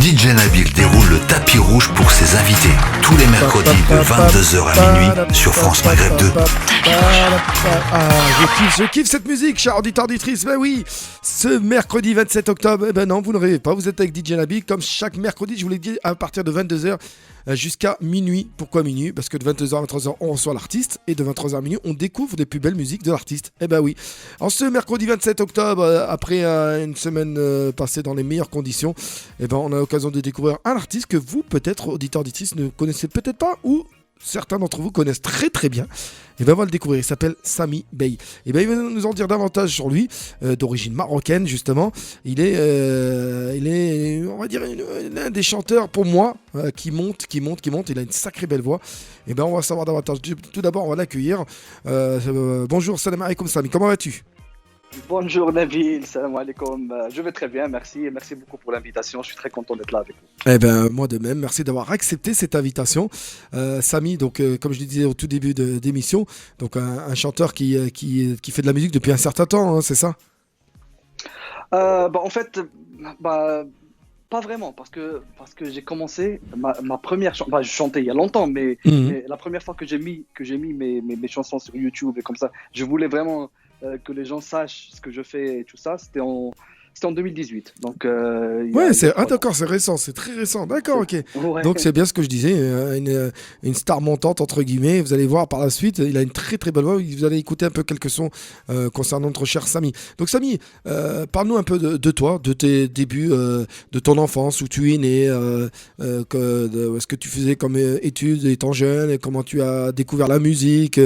DJ Nabil déroule le tapis rouge pour ses invités. Tous les mercredis de 22h à minuit sur France Maghreb 2. Je kiffe cette musique, chers auditeurs auditrices. Ben oui, ce mercredi 27 octobre, eh ben non, vous ne rêvez pas, vous êtes avec DJ Nabil. Comme chaque mercredi, je vous l'ai dit, à partir de 22h jusqu'à minuit. Pourquoi minuit ? Parce que de 22h à 23h, on reçoit l'artiste. Et de 23h à minuit, on découvre des plus belles musiques de l'artiste. Eh ben oui. En ce mercredi 27 octobre, après une semaine passée dans les meilleures conditions, eh ben on a l'occasion de découvrir un artiste que vous, peut-être, auditeurs auditrices, ne connaissez peut-être pas ou certains d'entre vous connaissent très très bien. Et ben on va le découvrir, il s'appelle Sami Bey. Et ben il va nous en dire davantage sur lui, d'origine marocaine justement. Il est, on va dire, l'un des chanteurs pour moi qui monte. Il a une sacrée belle voix. Et ben on va savoir davantage. Tout d'abord on va l'accueillir. Bonjour, salam alaikum Sami, comment vas-tu ? Bonjour Nabil, salam alaikum. Je vais très bien, merci et merci beaucoup pour l'invitation. Je suis très content d'être là avec vous. Eh ben moi de même, merci d'avoir accepté cette invitation. Sami, donc comme je le disais au tout début de d'émission, donc un chanteur qui fait de la musique depuis un certain temps, hein, c'est ça ? En fait, pas vraiment parce que j'ai commencé ma première chanson. Je chantais il y a longtemps, mais la première fois que j'ai mis mes chansons sur YouTube et comme ça, je voulais vraiment que les gens sachent ce que je fais et tout ça, c'était en 2018. Donc, d'accord, c'est récent, c'est très récent. D'accord, ok. Ouais. Donc c'est bien ce que je disais, une star montante entre guillemets. Vous allez voir par la suite, il a une très très belle voix. Vous allez écouter un peu quelques sons concernant notre cher Sami. Donc Sami, parle-nous un peu de toi, de tes débuts, de ton enfance, où tu es né, ce que tu faisais comme études étant jeune, et comment tu as découvert la musique,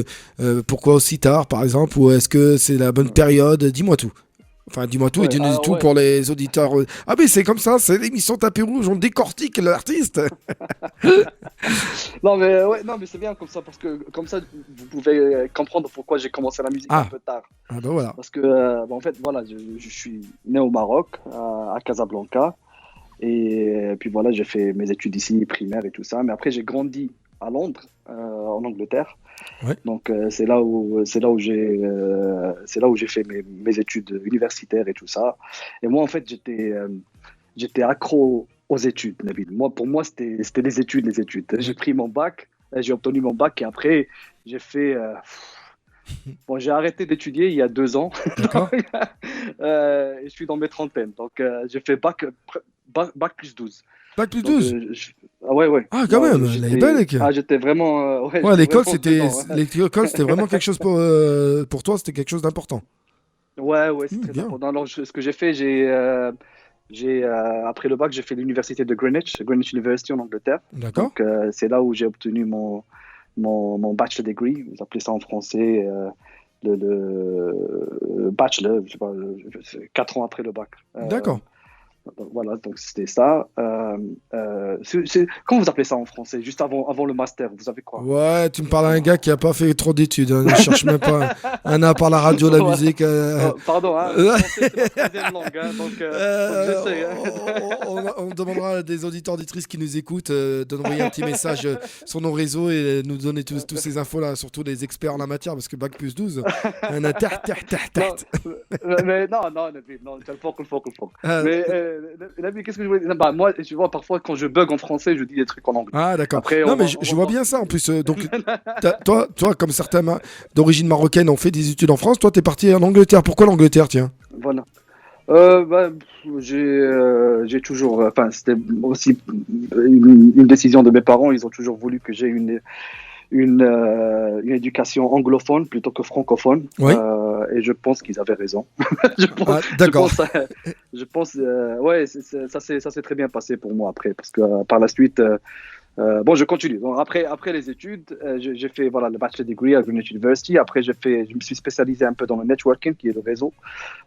pourquoi aussi tard par exemple, ou est-ce que c'est la bonne période ? Dis-moi tout. Enfin, dis-moi tout et dis-nous tout pour les auditeurs. Ah, mais c'est comme ça, c'est l'émission Tapis Rouge, on décortique l'artiste. non, mais c'est bien comme ça, parce que comme ça, vous pouvez comprendre pourquoi j'ai commencé la musique un peu tard. Ah, ben voilà. Parce que, en fait, voilà, je suis né au Maroc, à Casablanca. Et puis voilà, j'ai fait mes études ici, primaire et tout ça. Mais après, j'ai grandi à Londres, en Angleterre. Ouais. Donc c'est là où j'ai fait mes études universitaires et tout ça. Et moi en fait j'étais accro aux études, Nabil. Pour moi c'était les études. J'ai pris mon bac, j'ai obtenu mon bac et après j'ai fait j'ai arrêté d'étudier il y a 2 ans. D'accord. Et je suis dans mes trentaines. Donc j'ai fait bac plus 12. Bac plus 12 ? Ouais. Ah, quand même, elle est belle. J'étais vraiment... l'école, vraiment c'était vraiment quelque chose pour toi, c'était quelque chose d'important. Ouais, c'est très important. Alors, ce que j'ai fait, après le bac, j'ai fait l'université de Greenwich University en Angleterre. D'accord. Donc, c'est là où j'ai obtenu mon bachelor degree. Vous appelez ça en français le bachelor, je sais pas, 4 ans après le bac. D'accord. Voilà, donc c'était ça. Comment vous appelez ça en français ? Juste avant le master, vous savez quoi ? Ouais, tu me parles à un gars qui a pas fait trop d'études. Ne cherche même pas un A par la radio, la musique. Pardon, c'est ma troisième langue, donc j'essaie. On demandera à des auditeurs, auditrices qui nous écoutent d'envoyer un petit message sur nos réseaux et nous donner tous ces infos là, surtout les experts en la matière, parce que bac plus 12, on a Mais non, c'est le foc. Mais qu'est-ce que je voulais dire ? Moi, tu vois, parfois quand je bug en français, je dis des trucs en anglais. Ah, d'accord. Après, non, mais je vois bien ça en plus. Donc, toi, comme certains d'origine marocaine ont fait des études en France, toi, t'es parti en Angleterre. Pourquoi l'Angleterre, tiens ? Voilà. J'ai toujours. Enfin, c'était aussi une décision de mes parents. Ils ont toujours voulu que j'ai une éducation anglophone plutôt que francophone. Oui. Et je pense qu'ils avaient raison. D'accord. Je pense ça s'est très bien passé pour moi après, parce que par la suite, je continue. Donc après les études, j'ai fait le bachelor degree à Greenwich University. Après, je me suis spécialisé un peu dans le networking, qui est le réseau.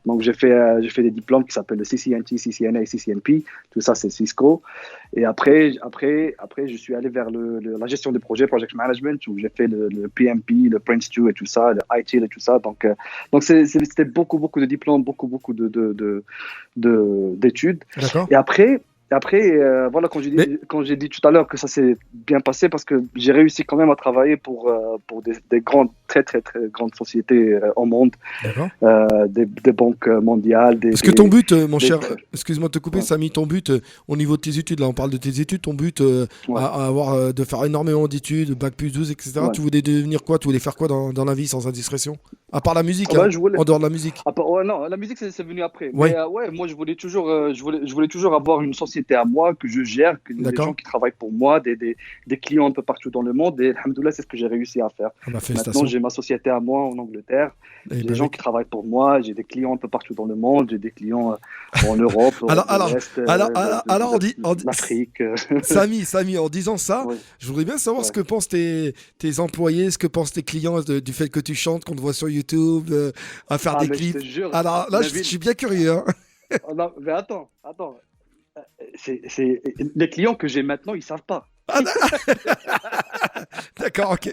Donc j'ai fait des diplômes qui s'appellent le CCNT, CCNA, CCNP. Tout ça, c'est Cisco. Et après, je suis allé vers la gestion des projets, project management, où j'ai fait le PMP, le Prince2 et tout ça, le ITIL et tout ça. Donc c'était beaucoup de diplômes, beaucoup d'études. D'accord. Et après, Et après, voilà, Mais quand j'ai dit tout à l'heure que ça s'est bien passé, parce que j'ai réussi quand même à travailler pour des grandes, très, très, très grandes sociétés au monde, d'accord. des banques mondiales, Parce que ton but, mon des- cher, excuse-moi de te couper, ouais, Samy, ton but au niveau de tes études, là on parle de tes études, ton but ouais, à avoir, de faire énormément d'études, bac plus 12, etc. ouais. Tu voulais devenir quoi? Tu voulais faire quoi dans la vie sans indiscrétion? À part la musique, Ah bah, hein, je voulais, en dehors de la musique. Ouais, non, la musique, c'est venu après. Mais Ouais, ouais, moi, je voulais toujours avoir une société à moi que je gère, que des d'accord. gens qui travaillent pour moi, des clients un peu partout dans le monde. Et alhamdoulilah, c'est ce que j'ai réussi à faire. Ah bah, Maintenant, félicitations. j'ai ma société à moi en Angleterre. Eh J'ai ben, des gens qui mec. travaillent pour moi. J'ai des clients un peu partout dans le monde. J'ai des clients en Europe, Alors, de alors, l'Est, alors, l'Afrique. Samy, en disant ça, Ouais, je voudrais bien savoir ce ouais. que pensent tes employés, ce que pensent tes clients du fait que tu chantes, qu'on te voit sur YouTube, à faire Ah, des mais je te clips. jure, Alors là, je Nabil, suis bien curieux, hein. oh non, mais attends. Les clients que j'ai maintenant, ils savent pas. Ah, d'accord, ok.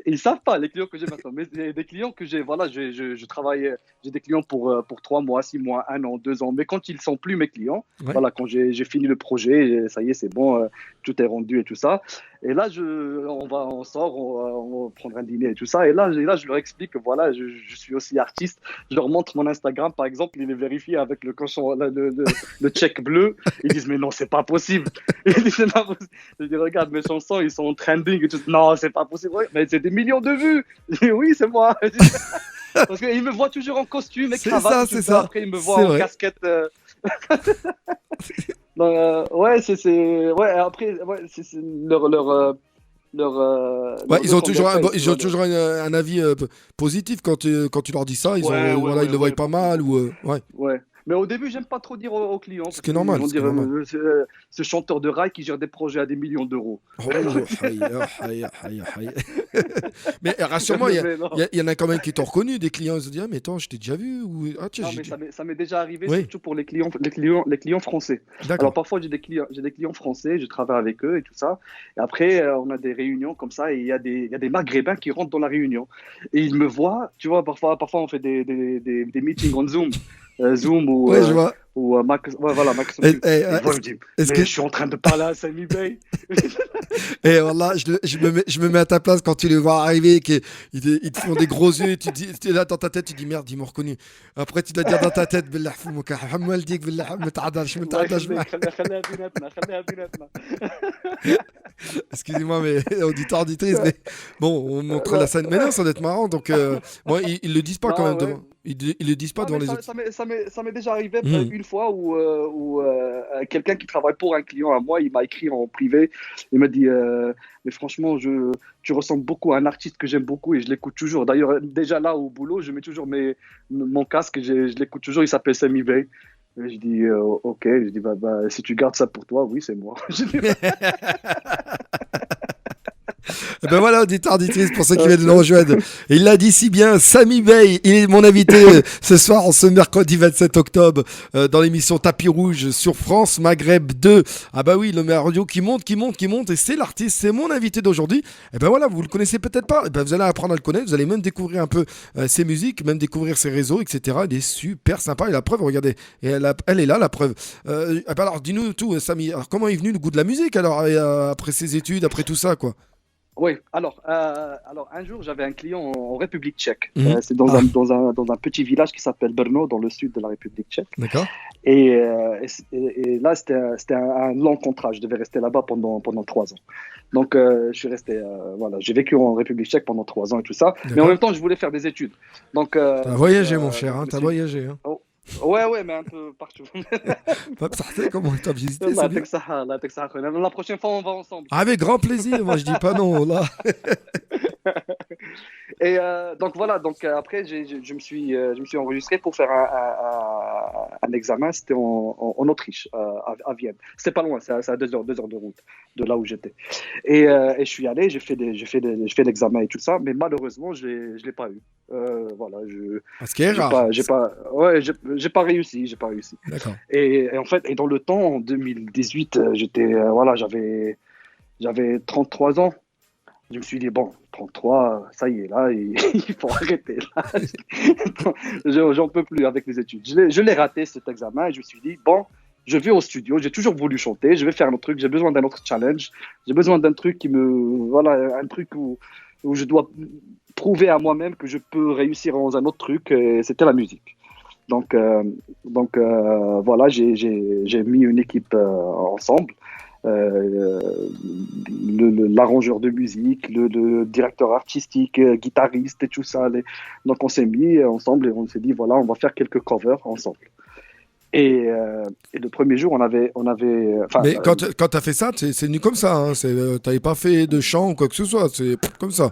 Ils savent pas les clients que j'ai maintenant, mais des clients que j'ai, voilà, je travaille, j'ai des clients pour 3 mois, 6 mois, 1 an, 2 ans, mais quand ils sont plus mes clients, Ouais. voilà, quand j'ai fini le projet, ça y est, c'est bon, tout est rendu et tout ça, et là, on sort, on va prendre un dîner et tout ça, et là, je leur explique que voilà, je suis aussi artiste, je leur montre mon Instagram, par exemple, il est vérifié avec le cochon, le check bleu, ils disent, mais non, c'est pas possible. Ils disent, c'est pas possible. Je dis, regarde, mes chansons, ils sont en trending et tout. Non, c'est pas possible. Ouais, mais c'est des millions de vues. Je dis, oui, c'est moi. Parce qu'ils me voient toujours en costume et C'est cravate ça, et tout c'est ça. ça. Après, ils me voient C'est en vrai. casquette. Donc, ouais, ouais, après, ouais, c'est Ouais, leur vœu qu'on bien fait, tu ils ont vois. toujours un avis positif quand tu leur dis ça. Ouais, ouais, Voilà, ils ouais, le voient ouais, pas mal ou, ouais. ouais. Mais au début, j'aime pas trop dire aux clients Ce parce qui est qu'ils normal, vont ce qui est dire normal. ce chanteur de rail qui gère des projets à des millions d'euros. Oh, aïe, aïe, aïe, aïe. Mais rassure-moi, Mais non. il y en a quand même qui t'ont reconnu, des clients. Ils se disent, ah, mais attends, je t'ai déjà vu. Ou, ah, tiens, Non, j'ai mais dit. ça m'est déjà arrivé, Oui, surtout pour les clients français. Alors d'accord. parfois j'ai des clients français, je travaille avec eux et tout ça. Et après on a des réunions comme ça et il y a des Maghrébins qui rentrent dans la réunion et ils me voient. Tu vois, parfois on fait des meetings en Zoom, Zoom Ouais, je vois. ou ouais, voilà, Microsoft Et, Teams. Et ils voient, ils me disent, est-ce mais que, je suis en train de parler à Sami Bey. voilà, je me mets à ta place quand tu les vois arriver, ils te font des gros yeux, et tu es là dans ta tête, tu dis merde, ils m'ont reconnu. Après, tu dois dire dans ta tête, Billah foumouk, Hamal dik, Billah, ما الله تعداش يخليك معك. خليها بيناتنا خليها بيناتنا. Excusez-moi, mais auditeur, auditrice, mais bon, on montre la scène. Mais non, ça doit être marrant, donc bon, ils le disent pas quand Non, même ouais. devant. Ils le disent pas Ah, devant mais les autres. ça m'est déjà arrivé Hmm. une fois où quelqu'un qui travaille pour un client à moi, il m'a écrit en privé. Il m'a dit mais franchement, tu ressembles beaucoup à un artiste que j'aime beaucoup et je l'écoute toujours. D'ailleurs, déjà là au boulot, je mets toujours mon casque, je l'écoute toujours. Il s'appelle Sami Bey. Et je dis ok. Je dis bah, si tu gardes ça pour toi, oui, c'est moi. Je dis, Eh ben voilà, auditeur, auditrice, pour ceux qui viennent de nous ok. rejoindre. Et il l'a dit si bien, Samy Bey, il est mon invité ce soir, en ce mercredi 27 octobre, dans l'émission Tapis Rouge sur France Maghreb 2. Ah bah oui, le radio qui monte, et c'est l'artiste, c'est mon invité d'aujourd'hui. Et ben voilà, vous le connaissez peut-être pas, et ben vous allez apprendre à le connaître, vous allez même découvrir un peu ses musiques, même découvrir ses réseaux, etc. Il est super sympa, et la preuve, regardez, et elle est là, la preuve. Ah bah alors, dis-nous tout, Samy, alors comment est venu le goût de la musique, alors, après ses études, après tout ça, quoi? Oui, alors un jour j'avais un client en République tchèque. Mhm. C'est Ah, dans un petit village qui s'appelle Brno, dans le sud de la République tchèque. d'accord. Et là, c'était un long contrat. Je devais rester là-bas pendant 3 ans. Donc, je suis resté, voilà, j'ai vécu en République tchèque pendant 3 ans et tout ça. Mais en D'accord. même temps, je voulais faire des études. Donc, T'as voyagé, mon cher, je hein, me t'as suis... voyagé. Hein. Oh, ouais, mais un peu partout. Pas بصحتك, comment t'as visité, c'est bien. La La prochaine fois, on va ensemble. Avec grand plaisir, moi je dis pas non, là. Et donc voilà, après je me suis enregistré pour faire un examen, c'était en Autriche, à Vienne. C'était pas loin, c'est à 2 heures de route de là où j'étais. Et je suis allé, j'ai fait l'examen et tout ça, mais malheureusement je l'ai pas eu. Voilà, Ce qui est rare. j'ai pas réussi. D'accord. Et en fait, et dans le temps, en 2018, voilà, j'avais 33 ans. Je me suis dit, bon, 33, ça y est, là, il faut arrêter. Là. J'en peux plus avec les études. Je l'ai raté, cet examen, et je me suis dit, bon, je vais au studio, j'ai toujours voulu chanter, je vais faire un autre truc, j'ai besoin d'un autre challenge, j'ai besoin d'un truc voilà, un truc où je dois prouver à moi-même que je peux réussir dans un autre truc, et c'était la musique. Voilà, j'ai mis une équipe ensemble. L'arrangeur de musique, le directeur artistique, guitariste et tout ça. Donc on s'est mis ensemble et on s'est dit voilà, on va faire quelques covers ensemble. Et le premier jour, Mais quand tu as fait ça, c'est venu comme ça. Hein. T'avais pas fait de chant ou quoi que ce soit. C'est comme ça.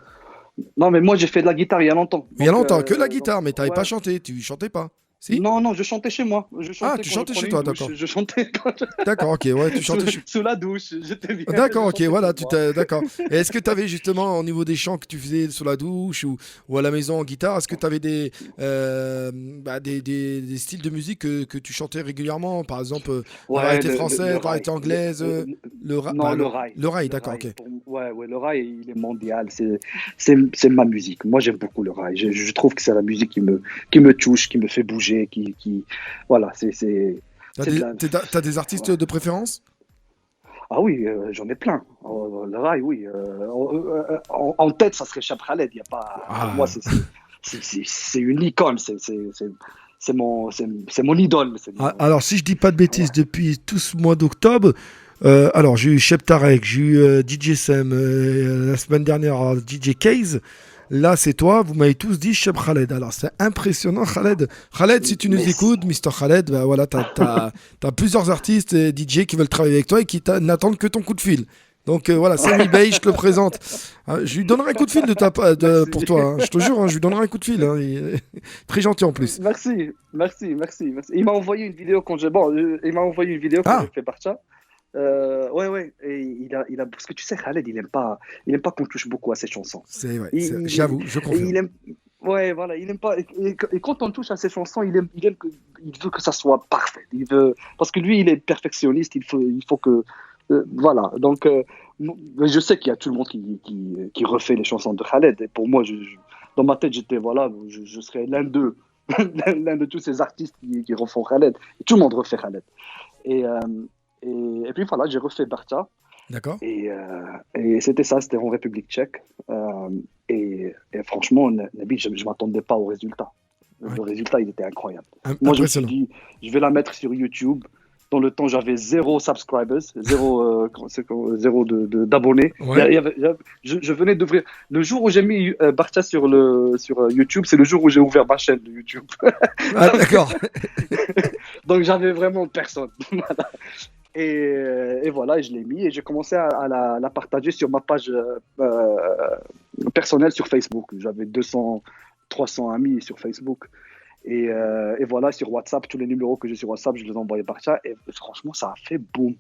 Non, mais moi j'ai fait de la guitare il y a longtemps. Il y a longtemps, que la guitare, mais t'avais pas chanté. Tu chantais pas. Si non, je chantais chez moi. Tu chantais chez toi, d'accord. Je chantais D'accord, ok, ouais, tu chantais sous la douche. J'étais bien. D'accord, ok, voilà, d'accord. Et est-ce que tu avais justement, au niveau des chants que tu faisais sous la douche ou à la maison en guitare, est-ce que tu avais des styles de musique que tu chantais régulièrement? Par exemple, variété française, variété anglaise, le rail. Le rail, d'accord, ok. Ouais, le rail, il est mondial. C'est ma musique. Moi, j'aime beaucoup le rail. Je trouve que c'est la musique qui me touche, qui me fait bouger. Voilà, T'as des artistes de préférence? Ah oui, j'en ai plein. Le rail, oui. En tête, ça serait Cheb Khaled. Y a pas. Pour moi, c'est une icône. C'est mon idole. Alors, si je dis pas de bêtises, depuis tout ce mois d'octobre, alors j'ai eu Cheb Tarek, j'ai eu DJ Sam, la semaine dernière DJ Case. Là, c'est toi, vous m'avez tous dit Cheb Khaled. Alors, c'est impressionnant, Khaled. Khaled, si tu nous écoutes, Mr. Khaled, bah voilà, t'as plusieurs artistes et DJ qui veulent travailler avec toi et qui n'attendent que ton coup de fil. Donc voilà, Samy Bey, je te le présente. Je lui donnerai un coup de fil pour toi. Hein. Je te jure, je lui donnerai un coup de fil. Hein. Il est très gentil en plus. Merci. Il m'a envoyé une vidéo quand j'ai fait partir. Ouais. Et il a, parce que tu sais, Khaled, il aime pas qu'on touche beaucoup à ses chansons. J'avoue, je confirme. Ouais, voilà, il aime pas. Et quand on touche à ses chansons, il veut que ça soit parfait. Parce que lui, il est perfectionniste. Il faut que, voilà. Donc, je sais qu'il y a tout le monde qui refait les chansons de Khaled. Et pour moi, dans ma tête, j'étais voilà, je serais l'un d'eux, l'un de tous ces artistes qui refont Khaled. Et tout le monde refait Khaled. Et puis voilà, j'ai refait Barça. D'accord. Et c'était en République tchèque. Et franchement, Nabil, je ne m'attendais pas au résultat. Le résultat, il était incroyable. Moi, je me suis dit, je vais la mettre sur YouTube. Dans le temps, j'avais 0 subscribers, 0 d'abonnés. Ouais. Je venais d'ouvrir. Le jour où j'ai mis Barça sur YouTube, c'est le jour où j'ai ouvert ma chaîne de YouTube. Ah, d'accord. Donc, j'avais vraiment personne. Voilà. Et voilà, je l'ai mis et j'ai commencé à la partager sur ma page personnelle sur Facebook. J'avais 200, 300 amis sur Facebook. Et voilà, sur WhatsApp, tous les numéros que j'ai sur WhatsApp, je les envoyais par ça. Et franchement, ça a fait boum.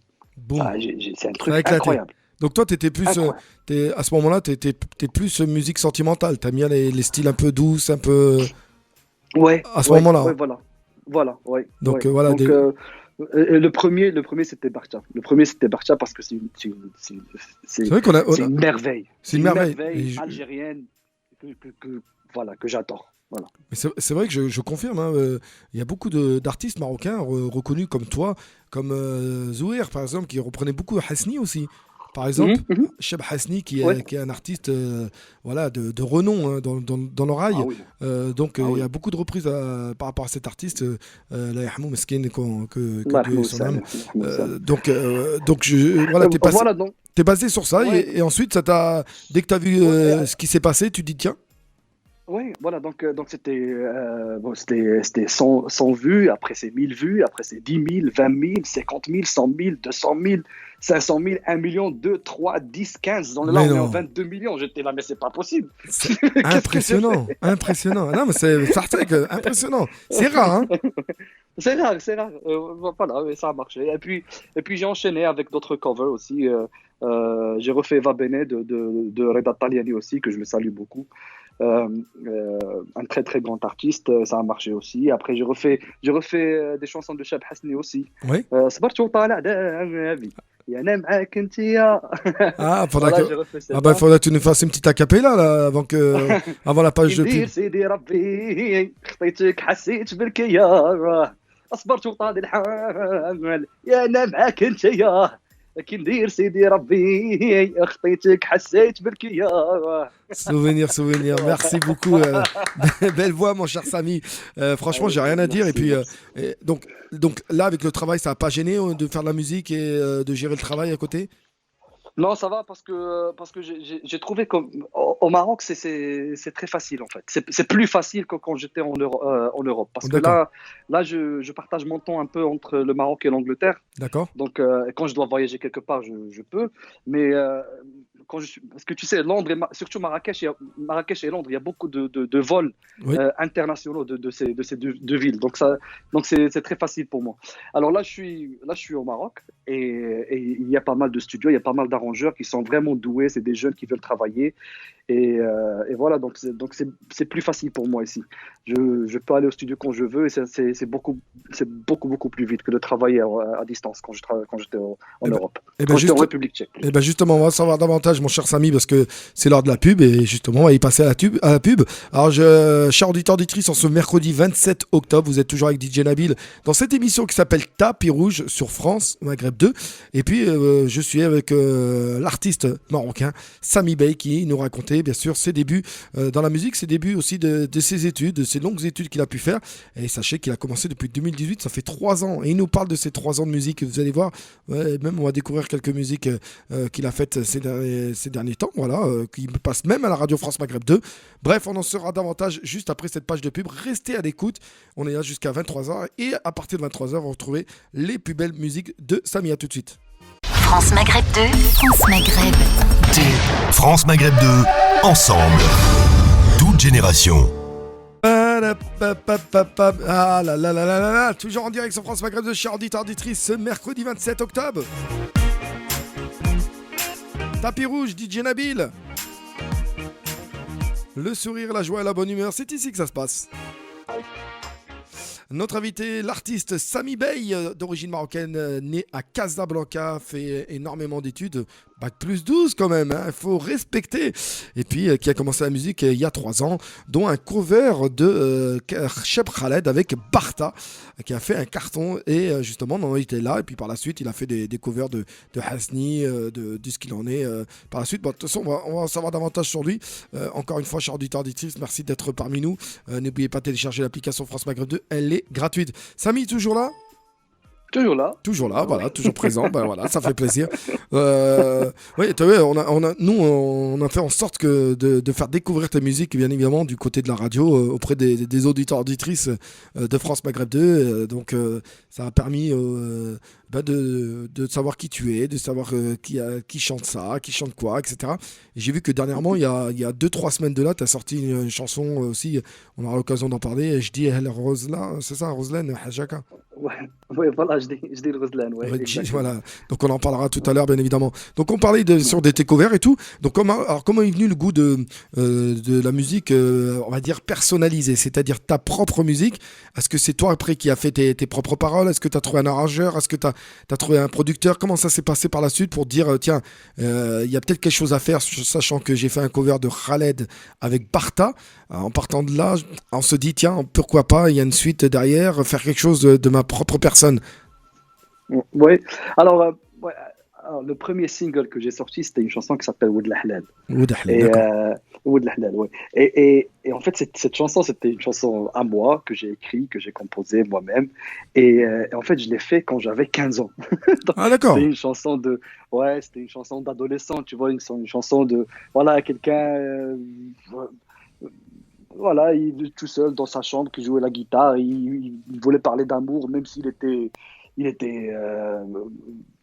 C'est un truc incroyable. Donc toi, t'étais plus, à ce moment-là, t'es plus musique sentimentale. T'as mis les styles un peu douces, un peu... Ouais. À ce moment-là. Ouais, voilà. Donc ouais. voilà. Le premier, c'était Barça. Le premier, c'était Barça parce que c'est vrai qu'on a... une merveille. C'est une merveille. Algérienne que j'adore. Voilà. Mais c'est vrai que je confirme, hein, y a beaucoup d'artistes marocains reconnus comme toi, comme Zouir par exemple, qui reprenait beaucoup Hasni aussi. Par exemple, Cheb Hasni qui est un artiste de renom hein, dans l'oreille. Ah oui. Il y a beaucoup de reprises par rapport à cet artiste, la Yahmou Meskin, que Dieu son âme. T'es basé sur ça et ensuite, dès que t'as vu ce qui s'est passé, tu te dis tiens. Oui, voilà, donc c'était 100 vues, après c'est 1000 vues, après c'est 10 000, 20 000, 50 000, 100 000, 200 000, 500 000, 1 million, 2, 3, 10, 15. Là, on est en 22 millions. J'étais là, mais c'est pas possible. C'est impressionnant. Non, mais c'est impressionnant. C'est rare, hein. C'est rare. Voilà, mais ça a marché. Et puis j'ai enchaîné avec d'autres covers aussi. J'ai refait Va Bene de Reda Taliani aussi, que je me salue beaucoup. Un très très grand artiste, ça a marché aussi. Après j'ai refait des chansons de Cheb Hasni aussi. Oui. Il faudrait que tu nous fasses une petite acapella là, avant la page de pub. اصبرت وطال الحال يا انا معاك انت يا لكن دير سيدي ربي خطيتك حسيت بالكيا. Souvenir, souvenir. Merci beaucoup. Belle voix, mon cher Samy. Franchement, j'ai rien à dire. Et Merci, puis, merci. donc là, avec le travail, ça n'a pas gêné de faire de la musique et de gérer le travail à côté? Non, ça va parce que j'ai trouvé au Maroc, c'est très facile en fait. C'est plus facile que quand j'étais en Europe. Parce que D'accord, là je partage mon temps un peu entre le Maroc et l'Angleterre. d'accord. Donc, quand je dois voyager quelque part, je peux. Mais parce que tu sais, Londres surtout Marrakech et Londres, il y a beaucoup de vols Oui. internationaux de ces deux villes. Donc c'est très facile pour moi. Alors là, je suis au Maroc et il y a pas mal de studios, il y a pas mal d'arrangeurs qui sont vraiment doués. C'est des jeunes qui veulent travailler. Et voilà, donc c'est plus facile pour moi ici. Je peux aller au studio quand je veux et c'est beaucoup plus vite que de travailler à distance quand j'étais en Eh ben, Europe, eh ben, quand j'étais en juste, République tchèque. eh ben justement, on va savoir davantage, mon cher Samy, parce que c'est l'heure de la pub et justement, on va y passer à la pub. Alors, cher auditeur auditrice, en ce mercredi 27 octobre, vous êtes toujours avec DJ Nabil dans cette émission qui s'appelle Tapis Rouge sur France Maghreb 2. Et puis, je suis avec l'artiste marocain Samy Bey qui nous racontait, bien sûr, ses débuts dans la musique, ses débuts aussi de ses études, de ses longues études qu'il a pu faire. Et sachez qu'il a commencé depuis 2018, ça fait 3 ans. Et il nous parle de ces 3 ans de musique. Vous allez voir, ouais, même on va découvrir quelques musiques qu'il a faites ces derniers temps, voilà, qui passent même à la radio France Maghreb 2. Bref, on en saura davantage juste après cette page de pub. Restez à l'écoute, on est là jusqu'à 23h et à partir de 23h, vous retrouvez les plus belles musiques de Samy. À tout de suite. France Maghreb 2, France Maghreb 2. France Maghreb 2, ensemble. Toute génération. Ah là là là là là là, toujours en direct sur France Maghreb de chers auditeurs auditrices ce mercredi 27 octobre. Tapis rouge, DJ Nabil. Le sourire, la joie et la bonne humeur, c'est ici que ça se passe. Notre invité, l'artiste Samy Bey, d'origine marocaine, né à Casablanca, fait énormément d'études, bac plus 12 quand même, il faut respecter. Et puis qui a commencé la musique il y a 3 ans, dont un cover de Cheb Khaled avec Barta, qui a fait un carton. Et justement, non, il était là. Et puis par la suite, il a fait des covers de Hasni, de ce qu'il en est. Par la suite, de toute façon, on va en savoir davantage sur lui. Encore une fois, cher auditeur auditrice, merci d'être parmi nous. N'oubliez pas de télécharger l'application France Maghreb 2, elle est gratuite. Samy, toujours là? Toujours là. Toujours là, voilà, toujours présent, ben voilà, ça fait plaisir. Oui, tu vois, nous, on a fait en sorte de faire découvrir ta musique, bien évidemment, du côté de la radio, auprès des auditeurs auditrices de France Maghreb 2. Donc, ça a permis de savoir qui tu es, de savoir qui chante ça, qui chante quoi, etc. Et j'ai vu que dernièrement, il y a 2-3 semaines de là, tu as sorti une chanson aussi, on aura l'occasion d'en parler. Je dis Elle Rosela, c'est ça, Roselaine Hajaka? Ouais, voilà, je dis le Roslan, ouais, exactement. Voilà, donc on en parlera tout à l'heure, bien évidemment. Donc on parlait sur des covers et tout. Donc comment est venu le goût de la musique, on va dire personnalisée, c'est-à-dire ta propre musique? Est-ce que c'est toi après qui as fait tes propres paroles? Est-ce que tu as trouvé un arrangeur? Est-ce que tu as trouvé un producteur? Comment ça s'est passé par la suite pour dire tiens, il y a peut-être quelque chose à faire, sachant que j'ai fait un cover de Khaled avec Barta. En partant de là, on se dit tiens, pourquoi pas, il y a une suite derrière, faire quelque chose de ma propre personne. Oui. Alors, le premier single que j'ai sorti, c'était une chanson qui s'appelle Oud Lahlal. Oud Lahlal, Et d'accord. Oud Lahlal, ouais. Et en fait, cette chanson, c'était une chanson à moi que j'ai écrite, que j'ai composée moi-même. Et en fait, je l'ai fait quand j'avais 15 ans. Donc, Ah d'accord. c'était une chanson d'adolescent, tu vois, une chanson de, voilà, quelqu'un, voilà, il est tout seul dans sa chambre, qui jouait la guitare, il voulait parler d'amour, même s'il était,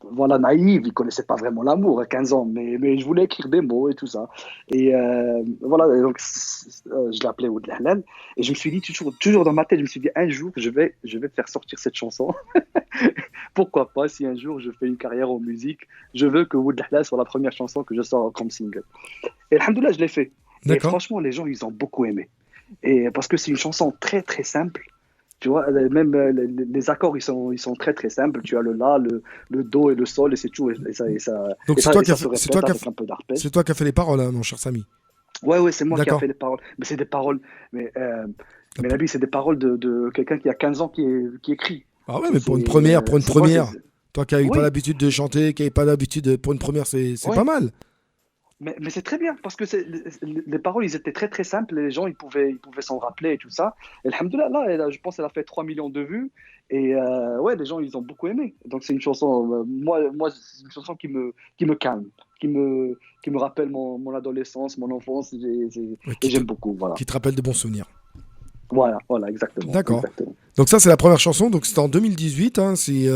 voilà, naïf, il connaissait pas vraiment l'amour à 15 ans, mais je voulais écrire des mots et tout ça. Et voilà, et donc je l'ai appelé Oud Lahlal, et je me suis dit, toujours dans ma tête, je me suis dit, un jour, je vais faire sortir cette chanson. Pourquoi pas, si un jour je fais une carrière en musique, je veux que Oud Lahlal soit la première chanson que je sors comme single. Et alhamdoulilah, je l'ai fait. Et D'accord. franchement, les gens, ils ont beaucoup aimé. Et parce que c'est une chanson très très simple, tu vois, même les accords ils sont très très simples. Tu as le la, le do et le sol et c'est tout. Et ça, Donc et c'est ça, toi et qui as ça se fait, c'est répète toi qui as avec fait- un peu d'arpège. c'est toi qui as fait les paroles, hein, mon cher Samy. Ouais, c'est moi qui ai D'accord. fait les paroles. Mais c'est des paroles. Mais Nabil, c'est des paroles de quelqu'un qui a 15 ans qui écrit. Ah ouais, mais pour une C'est, première, moi, toi qui n'avais pas oui, l'habitude de chanter, qui n'avais pas l'habitude, pour une première, c'est oui. pas mal. Mais c'est très bien parce que les paroles, ils étaient très très simples et les gens, ils pouvaient s'en rappeler et tout ça. Et alhamdoulilah, là, je pense qu'elle a fait 3 millions de vues et ouais, les gens, ils ont beaucoup aimé. Donc c'est une chanson, moi c'est une chanson qui me calme, qui me rappelle mon adolescence, mon enfance Ouais, et j'aime beaucoup. Voilà, qui te rappelle de bons souvenirs. voilà, exactement, D'accord. exactement. Donc ça, c'est la première chanson. Donc c'était en 2018, hein, si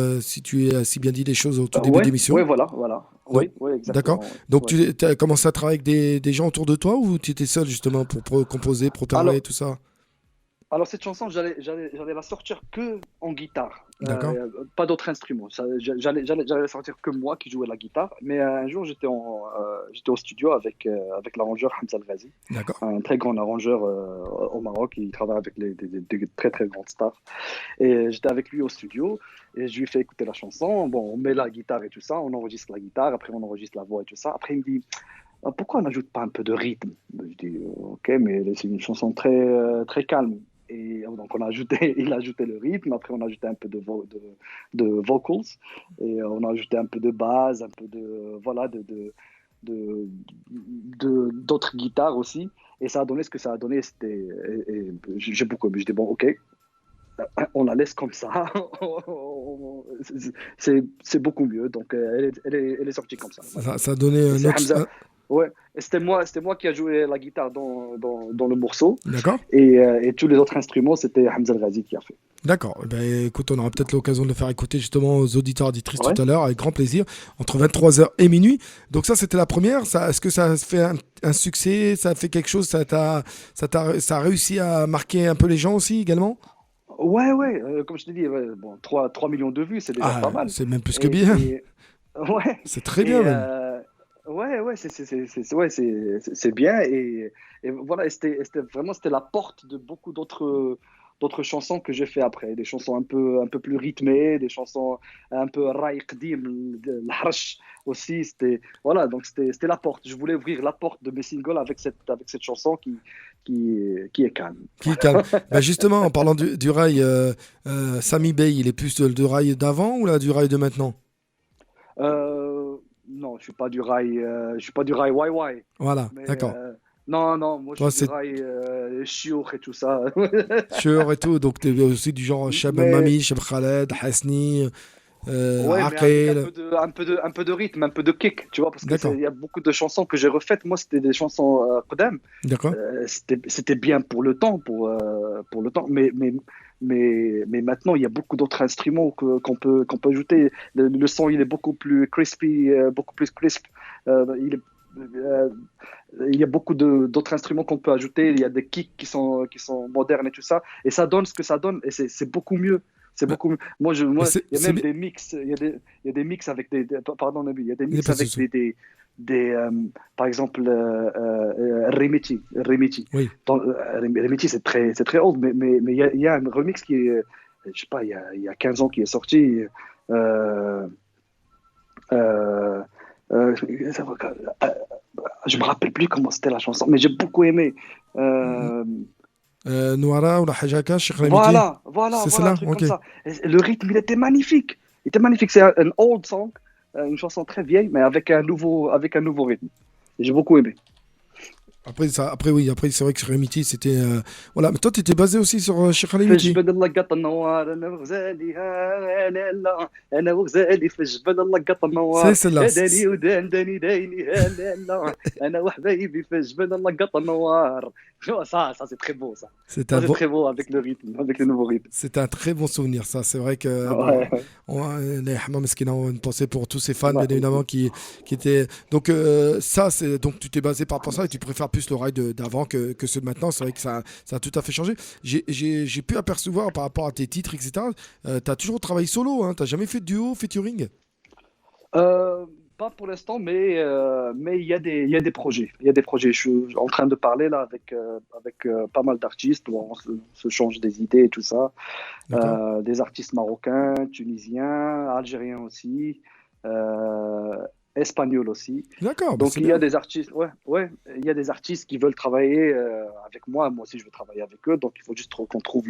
tu as si bien dit les choses au tout début Ouais, d'émission. ouais, voilà. Donc, Oui, d'accord. exactement. Ouais. Donc Ouais. tu as commencé à travailler avec des gens autour de toi ou tu étais seul justement pour composer, pour parler, Alors, tout ça? Cette chanson, j'allais la sortir que en guitare, D'accord. pas d'autres instruments. J'allais la sortir que moi qui jouais la guitare. Mais un jour, j'étais au studio avec l'arrangeur Hamza El Ghazi, D'accord. un très grand arrangeur au Maroc. Il travaille avec des très très grandes stars. Et j'étais avec lui au studio et je lui ai fait écouter la chanson. Bon, on met la guitare et tout ça, on enregistre la guitare, après on enregistre la voix et tout ça. Après, il me dit, ah, pourquoi on n'ajoute pas un peu de rythme? Je dis, ok, mais c'est une chanson très calme. Et donc il a ajouté le rythme, après on a ajouté un peu de vocals, et on a ajouté un peu de basse, un peu voilà, de, d'autres guitares aussi. Et ça a donné ce que ça a donné. Et j'ai beaucoup aimé. Je dis, bon, ok, on la laisse comme ça. C'est beaucoup mieux. Donc, elle est sortie comme ça. Voilà. Ça a donné Et un c'est autre. Hamza. Ouais, et c'était moi qui a joué la guitare dans le morceau. D'accord. Et tous les autres instruments, c'était Hamza El Ghazi qui a fait. D'accord. Eh ben, écoute, on aura peut-être l'occasion de le faire écouter justement aux auditeurs auditrices tout Ouais. à l'heure, avec grand plaisir, entre 23h et minuit. Donc ça, c'était la première. Est-ce que ça a fait un succès? Ça a fait quelque chose? Ça a réussi à marquer un peu les gens aussi également? Ouais, comme je te dis, ouais, bon, 3 millions de vues, c'est déjà Ah, pas mal. c'est même plus que bien. Et ouais, C'est très bien et même. ouais, ouais, c'est bien. Et voilà, c'était la porte de beaucoup d'autres chansons que j'ai fait après. Des chansons un peu plus rythmées, des chansons un peu raï qdim, de l'harsh aussi. Voilà, donc c'était la porte. Je voulais ouvrir la porte de mes singles avec cette chanson qui est calme. Qui calme. Ben justement, en parlant du rail, Sami Bey, il est plus du rail d'avant ou là, du rail de maintenant? Non, je suis pas du rail YY. Voilà, Mais d'accord. non, moi je Toi, suis du c'est rail chiour et tout ça. Shure et tout, donc t'es aussi du genre Cheb Mais Mami, Cheb Khaled, Hasni, ouais, mais avec Aqil. un peu de rythme, un peu de kick, tu vois, parce que D'accord, il y a beaucoup de chansons que j'ai refaites. Moi, c'était des chansons qdam. d'accord. C'était bien pour le temps, pour le temps. Mais maintenant, il y a beaucoup d'autres instruments qu'on peut ajouter. Le son, il est beaucoup plus crispy, beaucoup plus crisp. Euh, il y a beaucoup d'autres instruments qu'on peut ajouter. Il y a des kicks qui sont modernes et tout ça. Et ça donne ce que ça donne. Et c'est beaucoup mieux. C'est Ouais. beaucoup mieux. Mais Il y a même bien. des mix. Il y a des mix avec pardon, Nabil, il y a des Il n'y a mix pas de avec souci. par exemple, Remiti. Oui, Remiti, c'est très old, mais il y a un remix qui est, je sais pas, il y a 15 ans qui est sorti. Euh, euh, euh, je me rappelle plus comment c'était la chanson, mais j'ai beaucoup aimé. Euh, Noara ou la Hajaka, Cheikh Remiti. C'est Voilà, un cela? truc Ok. comme ça. Et le rythme, il était magnifique. Il était magnifique. C'est un old song, une chanson très vieille, mais avec un nouveau rythme. J'ai beaucoup aimé. Oui, après c'est vrai que Remiti, c'était. Voilà, mais toi, tu étais basé aussi sur Cheikh في Remiti. جبل اللقط النوار انا وغزالي لا انا وغزالي في جبل اللقط C'est النوار celle-là. داني ودان دايني لا انا وحبايبي في جبل اللقط النوار. Ça c'est très beau ça. C'est Ça un c'est bon. très beau avec le rythme, avec le nouveau rythme. C'est un très bon souvenir, ça. C'est vrai que, bon, Ouais, les Hammam Meskina ont une pensée pour tous ces fans, bien ouais. évidemment, qui étaient. Donc, ça, c'est. Donc, tu t'es basé par rapport à ça et tu préfères plus le rail d'avant que ceux de maintenant. C'est vrai que ça a tout à fait changé. J'ai pu apercevoir par rapport à tes titres, etc. Tu as toujours travaillé solo, hein. Tu jamais fait de duo, featuring? Euh, Pas pour l'instant, mais il y a des projets. Il y a des projets. Je suis en train de parler là avec pas mal d'artistes où se change des idées et tout ça. D'accord. Des artistes marocains, tunisiens, algériens aussi, euh, espagnols aussi. D'accord, bah Donc c'est il y a bien. des artistes, ouais, il y a des artistes qui veulent travailler avec moi. Moi aussi, je veux travailler avec eux. Donc il faut juste qu'on trouve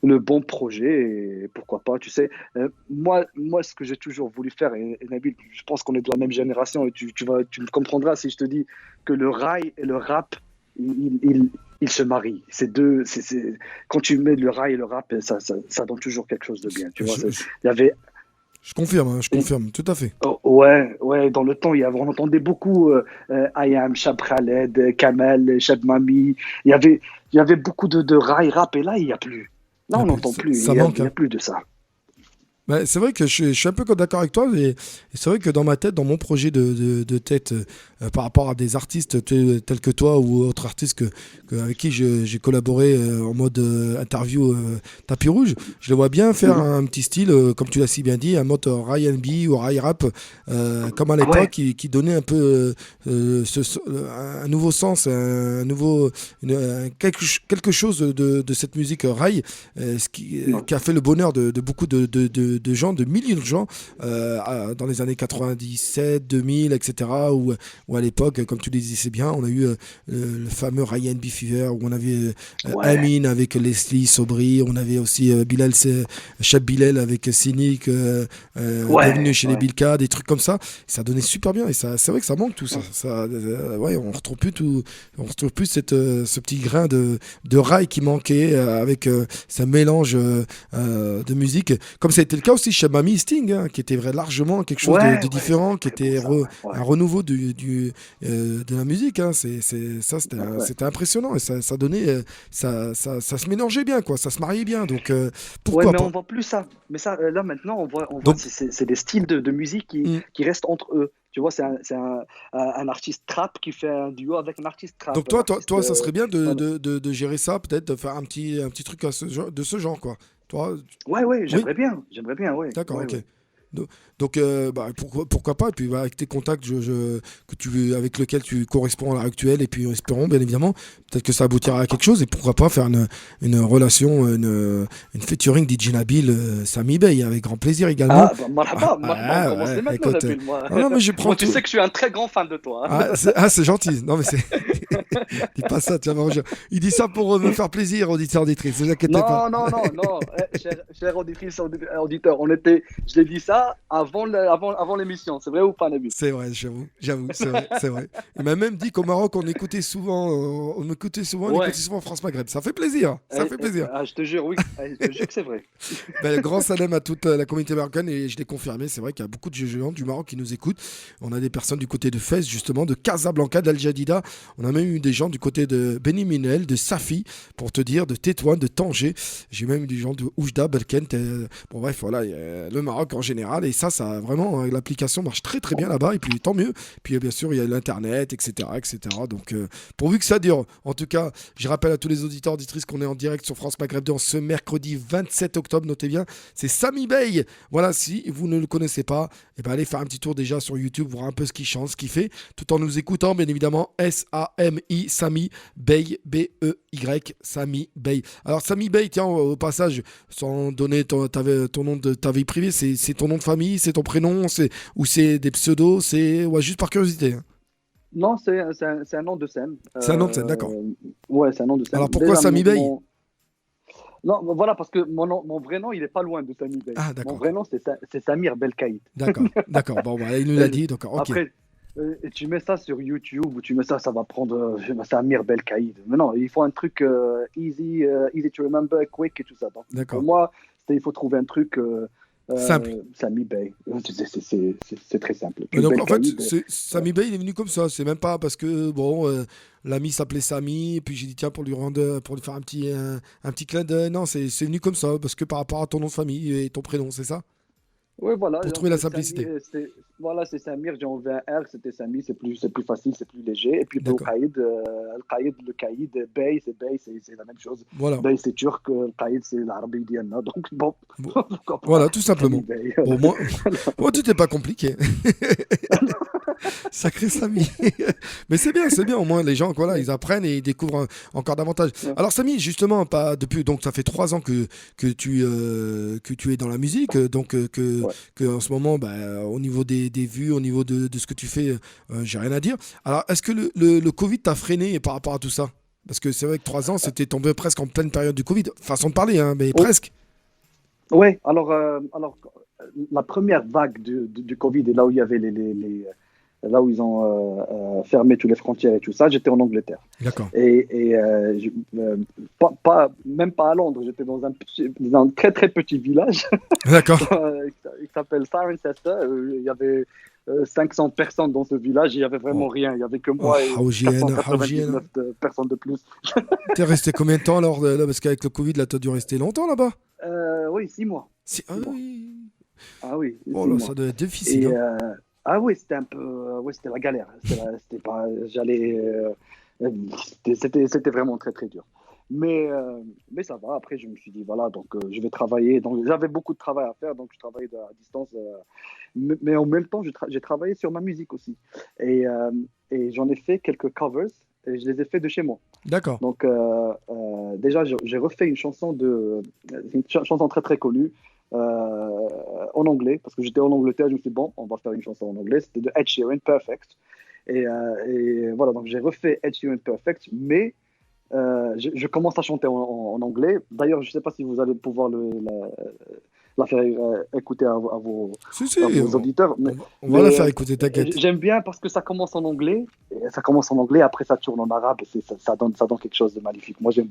le bon projet, et pourquoi pas, tu sais. Moi, ce que j'ai toujours voulu faire, et Nabil, je pense qu'on est de la même génération, et tu me comprendras si je te dis que le rail et le rap, ils se marient. C'est deux, quand tu mets le rail et le rap, ça donne toujours quelque chose de bien, tu vois. Il y avait Je confirme, hein, je confirme, tout à fait. Oh, ouais, dans le temps, on entendait beaucoup Ayam, Chab Khaled, Kamel, Chab Mami. Il y avait beaucoup de rail rap, et là, il n'y a plus. Là, on n'entend plus. Ça Il n'y a, manque. il y a Hein. plus de ça. Ouais, c'est vrai que je suis un peu d'accord avec toi et c'est vrai que dans ma tête, dans mon projet de tête par rapport à des artistes tels que toi ou autres artistes avec qui j'ai collaboré en mode interview tapis rouge, je le vois bien faire un petit style, comme tu l'as si bien dit, un mode R&B ou rail rap, comme à Ah l'époque, ouais, qui donnait un peu un nouveau sens, quelque chose de cette musique rail, qui a fait le bonheur de beaucoup de gens, de millions de gens, dans les années 97, 2000, etc. Où à l'époque, comme tu le disais bien, on a eu le fameux Ryan B. Fever, où on avait ouais, Amin avec Leslie Sobri, on avait aussi Cheb Bilal avec Cynic, Bienvenue ouais, chez les ouais. Bilka, des trucs comme ça. Ça donnait super bien et c'est vrai que ça manque tout ça. Ouais, on retrouve plus tout, on retrouve plus ce petit grain de rail qui manquait avec ce mélange de musique, comme ça a été le cas aussi chez Mamie et Sting, hein, qui était largement quelque chose Ouais, de ouais, différent, c'était qui très beau était ça, ouais, un renouveau de la musique. Hein. Ça, ouais, ouais. c'était impressionnant et ça donnait, ça se mélangeait bien, quoi, ça se mariait bien. Donc Ouais, pourquoi mais pas. on voit plus ça. Mais ça, là maintenant, on voit Donc, c'est des styles de musique hmm, qui restent entre eux. Tu vois, c'est un artiste trap qui fait un duo avec un artiste trap, donc un artiste. toi, ça serait bien Voilà. de gérer ça, peut-être de faire un petit truc de ce genre, quoi. Toi, Ouais, oui. j'aimerais bien, ouais, D'accord, ouais, ok. ouais. Do- Donc, bah, pourquoi pas, et puis bah, avec tes contacts avec lesquels tu corresponds à l'heure actuelle, et puis espérons bien évidemment, peut-être que ça aboutira à quelque chose, et pourquoi pas faire une relation, une featuring DJ Nabil, Sami Bey, avec grand plaisir également. Ah, bah, Ah, marhaba, on commence ouais, dès maintenant, écoute, Nabil. Moi, non, non, mais je prends moi, tu tout. sais que je suis un très grand fan de toi. C'est gentil. Non, mais c'est. Dis pas ça, tu vas manger. Il dit ça pour me faire plaisir, auditeur, auditrice, ne vous inquiétez pas. Non, non, non, non. Cher auditrice, auditeur, je l'ai dit ça avant l'émission. C'est vrai ou pas, Nabil? C'est vrai, j'avoue, c'est vrai, c'est vrai. Il m'a même dit qu'au Maroc, on écoutait Ouais. souvent France Maghreb. Ça fait plaisir, ça fait plaisir. Je te jure, oui. Je te jure que c'est vrai. Ben, grand salam à toute la communauté marocaine et je l'ai confirmé, c'est vrai qu'il y a beaucoup de gens du Maroc qui nous écoutent. On a des personnes du côté de Fès, justement, de Casablanca, d'Al Jadida. On a même eu des gens du côté de Beni Minel, de Safi, pour te dire, de Tétouan, de Tanger. J'ai même eu des gens de Oujda, Belkent. Bon, bref, voilà, le Maroc en général. Et ça vraiment, l'application marche très très bien là-bas. Et puis tant mieux. Puis bien sûr, il y a l'Internet, etc. etc. Donc, pourvu que ça dure. En tout cas, je rappelle à tous les auditeurs, auditrices qu'on est en direct sur France Maghreb 2 en ce mercredi 27 octobre. Notez bien, c'est Sami Bey. Voilà, si vous ne le connaissez pas, eh ben allez faire un petit tour déjà sur YouTube, voir un peu ce qu'il chante, ce qu'il fait, tout en nous écoutant, bien évidemment. S-A-M-I, Sami Bey, B-E-Y, Sami Bey. Alors, Sami Bey, tiens, au passage, sans donner ton nom de ta vie privée, c'est ton nom de famille, c'est ton prénom, ou c'est des pseudos, ouais, juste par curiosité. Hein. Non, c'est un nom de scène. C'est un nom de scène, d'accord. Ouais, c'est un nom de scène. Alors pourquoi Sami Bey? Non, voilà, parce que mon vrai nom, il est pas loin de Sami Bey. Ah, Mon d'accord. vrai nom, c'est Samir Belkaïd. D'accord. Bon, bah, il nous l'a dit, d'accord, ok. Après, tu mets ça sur YouTube ou tu mets ça, ça va prendre Samir Belkaïd. Mais non, il faut un truc easy to remember, quick et tout ça. Donc, D'accord. pour moi, il faut trouver un truc Simple. Sami Bey. C'est très simple. Puis Donc en fait, Belkaïd, Sami Bey, il est venu comme ça. C'est même pas parce que bon, l'ami s'appelait Sami, et puis j'ai dit tiens pour lui faire un petit clin d'œil. Non, c'est venu comme ça parce que par rapport à ton nom de famille et ton prénom, c'est ça? oui, voilà. Pour Donc, trouver la simplicité. Voilà, c'est Samir. J'ai enlevé un R, c'était Sami. C'est plus facile, c'est plus léger. Et puis D'accord. Al-Qaïd, le Qaïd, Bey, c'est la même chose. Voilà. Bey, c'est turc. Al-Qaïd, c'est l'arabe diana. Donc, bon, Bon, pourquoi pas voilà, tout simplement. Sami Bey. Bon, moi, tout n'est pas compliqué. Sacré Samy. Mais c'est bien, au moins les gens, voilà, ils apprennent et ils découvrent encore davantage. Ouais. Alors Samy, justement, pas depuis, donc ça fait 3 ans que tu es dans la musique, donc Ouais. que en ce moment, bah, au niveau des vues, au niveau de ce que tu fais, j'ai rien à dire. Alors, est-ce que le Covid t'a freiné par rapport à tout ça? Parce que c'est vrai que 3 ans, c'était tombé presque en pleine période du Covid. Façon de parler, hein, mais Oh, presque. ouais, la première vague du Covid, et là où il y avait là où ils ont fermé toutes les frontières et tout ça, j'étais en Angleterre. D'accord. Même pas à Londres, j'étais dans un très très petit village D'accord. qui s'appelle Cirencester. Il y avait 500 personnes dans ce village, il n'y avait vraiment rien. Il n'y avait que moi et Haoujienne. 499 personnes de plus. T'es resté combien de temps alors là, parce qu'avec le Covid, là, t'as dû rester longtemps là-bas. Oui, 6 mois. Ah 6 mois. oui. Ah oui, Oh 6 là, mois. ça doit être difficile. Et Hein. ah oui, c'était un peu, ouais, c'était la galère. C'était pas, c'était vraiment très très dur. Mais ça va. Après, je me suis dit voilà, donc je vais travailler. Donc j'avais beaucoup de travail à faire, donc je travaillais à distance. Mais en même temps, j'ai travaillé sur ma musique aussi. Et j'en ai fait quelques covers et je les ai fait de chez moi. D'accord. Donc déjà, j'ai refait une chanson chanson très très connue. En anglais, parce que j'étais en Angleterre, je me suis dit, bon, on va faire une chanson en anglais, c'était de Ed Sheeran, Perfect. Et voilà, donc j'ai refait Ed Sheeran, Perfect, mais je commence à chanter en anglais. D'ailleurs, je ne sais pas si vous allez pouvoir la faire écouter à vos Si, auditeurs. on va la faire écouter, t'inquiète. J'aime bien parce que ça commence en anglais, après ça tourne en arabe, et ça donne quelque chose de magnifique. Moi, j'aime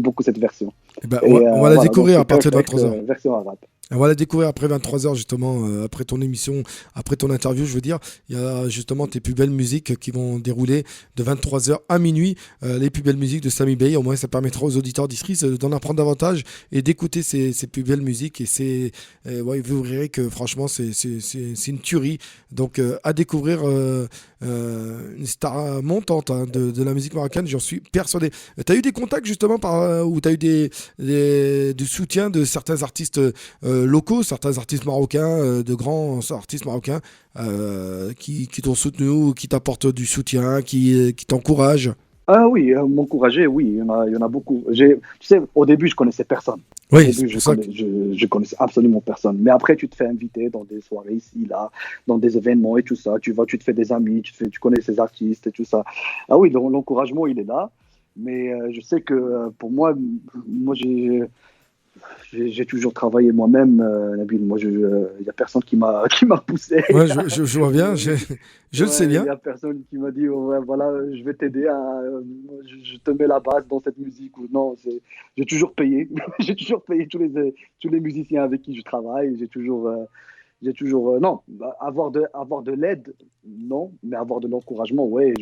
beaucoup cette version. Eh ben, on va la découvrir à partir de Perfect, 23h. version arabe. On va la découvrir après 23h justement, après ton émission, après ton interview, je veux dire. Il y a justement tes plus belles musiques qui vont dérouler de 23h à minuit, les plus belles musiques de Samy Bey. Au moins, ça permettra aux auditeurs d'Istrice d'en apprendre davantage et d'écouter ces plus belles musiques. Et ouais, vous verrez que franchement, c'est une tuerie. Donc, à découvrir une star montante hein, de la musique marocaine, j'en suis persuadé. Tu as eu des contacts justement où tu as eu du soutien de certains artistes locaux, certains artistes marocains, de grands artistes marocains qui t'ont soutenu ou qui t'apportent du soutien, qui t'encouragent? Ah oui, m'encourager, oui, il y en a beaucoup. Tu sais, au début, je connaissais personne. Oui, Au début, je connaissais absolument personne. Mais après, tu te fais inviter dans des soirées ici, là, dans des événements et tout ça. Tu vas, tu te fais des amis, tu connais ces artistes et tout ça. Ah oui, l'encouragement, il est là. Mais je sais que pour moi, j'ai toujours travaillé moi-même, Nabil. Moi, il n'y a personne qui m'a poussé. Ouais, je vois bien, je le sais Il bien. n'y a personne qui m'a dit, ouais, voilà, je vais t'aider, je te mets la base dans cette musique. Ou non, j'ai toujours payé. J'ai toujours payé tous les musiciens avec qui je travaille. Non, avoir de l'aide, non, mais avoir de l'encouragement, ouais.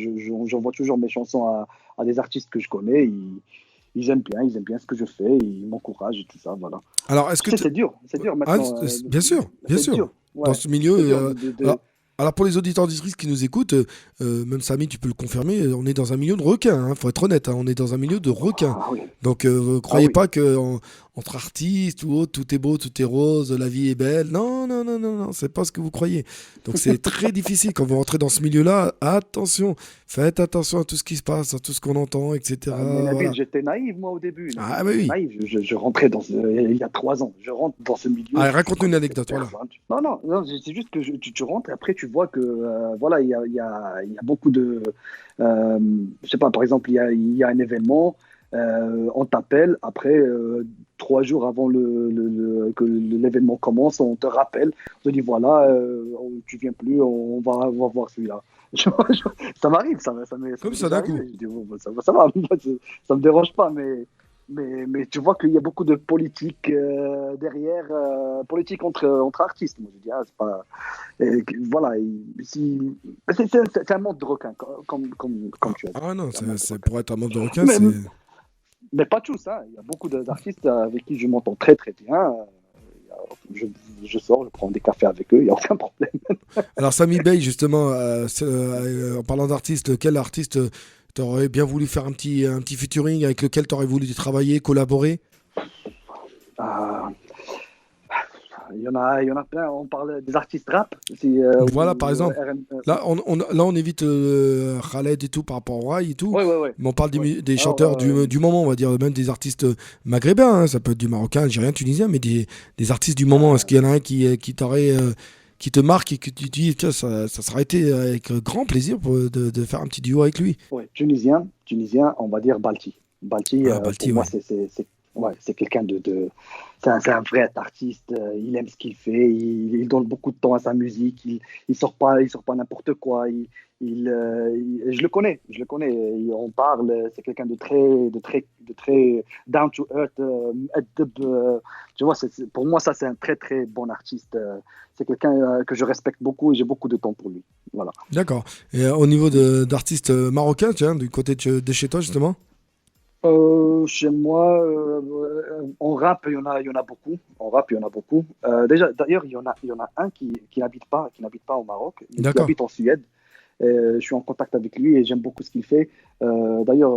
J'envoie toujours mes chansons à des artistes que je connais. Ils aiment bien ce que je fais, ils m'encouragent et tout ça, voilà. Alors, est-ce que C'est dur maintenant. bien sûr, bien c'est sûr. dur, ouais. Dans ce milieu, C'est dur alors pour les auditeurs d'Istrice qui nous écoutent, même Samy, tu peux le confirmer, on est dans un milieu de requins, faut être honnête, hein, on est dans un milieu de requins. Ah oui. Donc croyez Oui. pas que entre artistes ou autres, tout est beau, tout est rose, la vie est belle. Non, c'est pas ce que vous croyez. Donc c'est très difficile quand vous rentrez dans ce milieu-là. Attention, faites attention à tout ce qui se passe, à tout ce qu'on entend, etc. Mais Nabil, Voilà. j'étais naïf, moi, au début. Ah oui. Naïf. Je rentrais il y a 3 ans. Je rentre dans ce milieu. Allez, raconte-nous une anecdote, voilà. Non, c'est juste que tu rentres et après tu vois que, voilà, il y a beaucoup de. Je sais pas, par exemple, il y a un événement, on t'appelle, après, 3 jours avant que l'événement commence, on te rappelle, on te dit voilà, tu viens plus, on va voir celui-là. Ça m'arrive, ça Comme m'est ça, déjà d'un coup. arrivé. Je dis, bon, ça va, ça me dérange pas, mais tu vois qu'il y a beaucoup de politique derrière, politique entre artistes. Moi, je dis, c'est pas. Voilà, c'est un monde de requins, comme tu as dit. Ah non, C'est un monde de c'est requins. pour être un monde de requins, Mais, c'est... mais pas tous, hein. Il y a beaucoup d'artistes avec qui je m'entends très très bien. Je sors, je prends des cafés avec eux, il n'y a aucun problème. Alors Samy Bey, justement, en parlant d'artiste, quel artiste t'aurais bien voulu faire un petit featuring avec lequel t'aurais voulu travailler, collaborer? Euh, Il y en a plein. On parle des artistes rap. Voilà, par exemple. Là, on évite Khaled et tout par rapport au rail et tout. Ouais. Mais on parle des chanteurs du moment, on va dire, même des artistes maghrébins. Hein, ça peut être du marocain, algérien, tunisien, mais des artistes du moment. Est-ce qu'il y en a un qui qui te marque et que tu dis, tiens, ça sera été avec grand plaisir de faire un petit duo avec lui. Ouais, tunisien, on va dire Balti. Balti, Balti, pour moi, ouais. c'est quelqu'un c'est un vrai artiste. Il aime ce qu'il fait. Il donne beaucoup de temps à sa musique. Il sort pas n'importe quoi. Je le connais. On parle. C'est quelqu'un de très down to earth. Tu vois, pour moi, ça, c'est un très très bon artiste. C'est quelqu'un que je respecte beaucoup et j'ai beaucoup de temps pour lui. Voilà. D'accord. Et au niveau d'artistes marocains, tiens, du côté de chez toi, justement? Chez moi, en rap, il y en a beaucoup. En rap, il y en a beaucoup. Déjà, d'ailleurs, il y en a un qui n'habite pas au Maroc, mais qui D'accord. habite en Suède. Je suis en contact avec lui et j'aime beaucoup ce qu'il fait. D'ailleurs,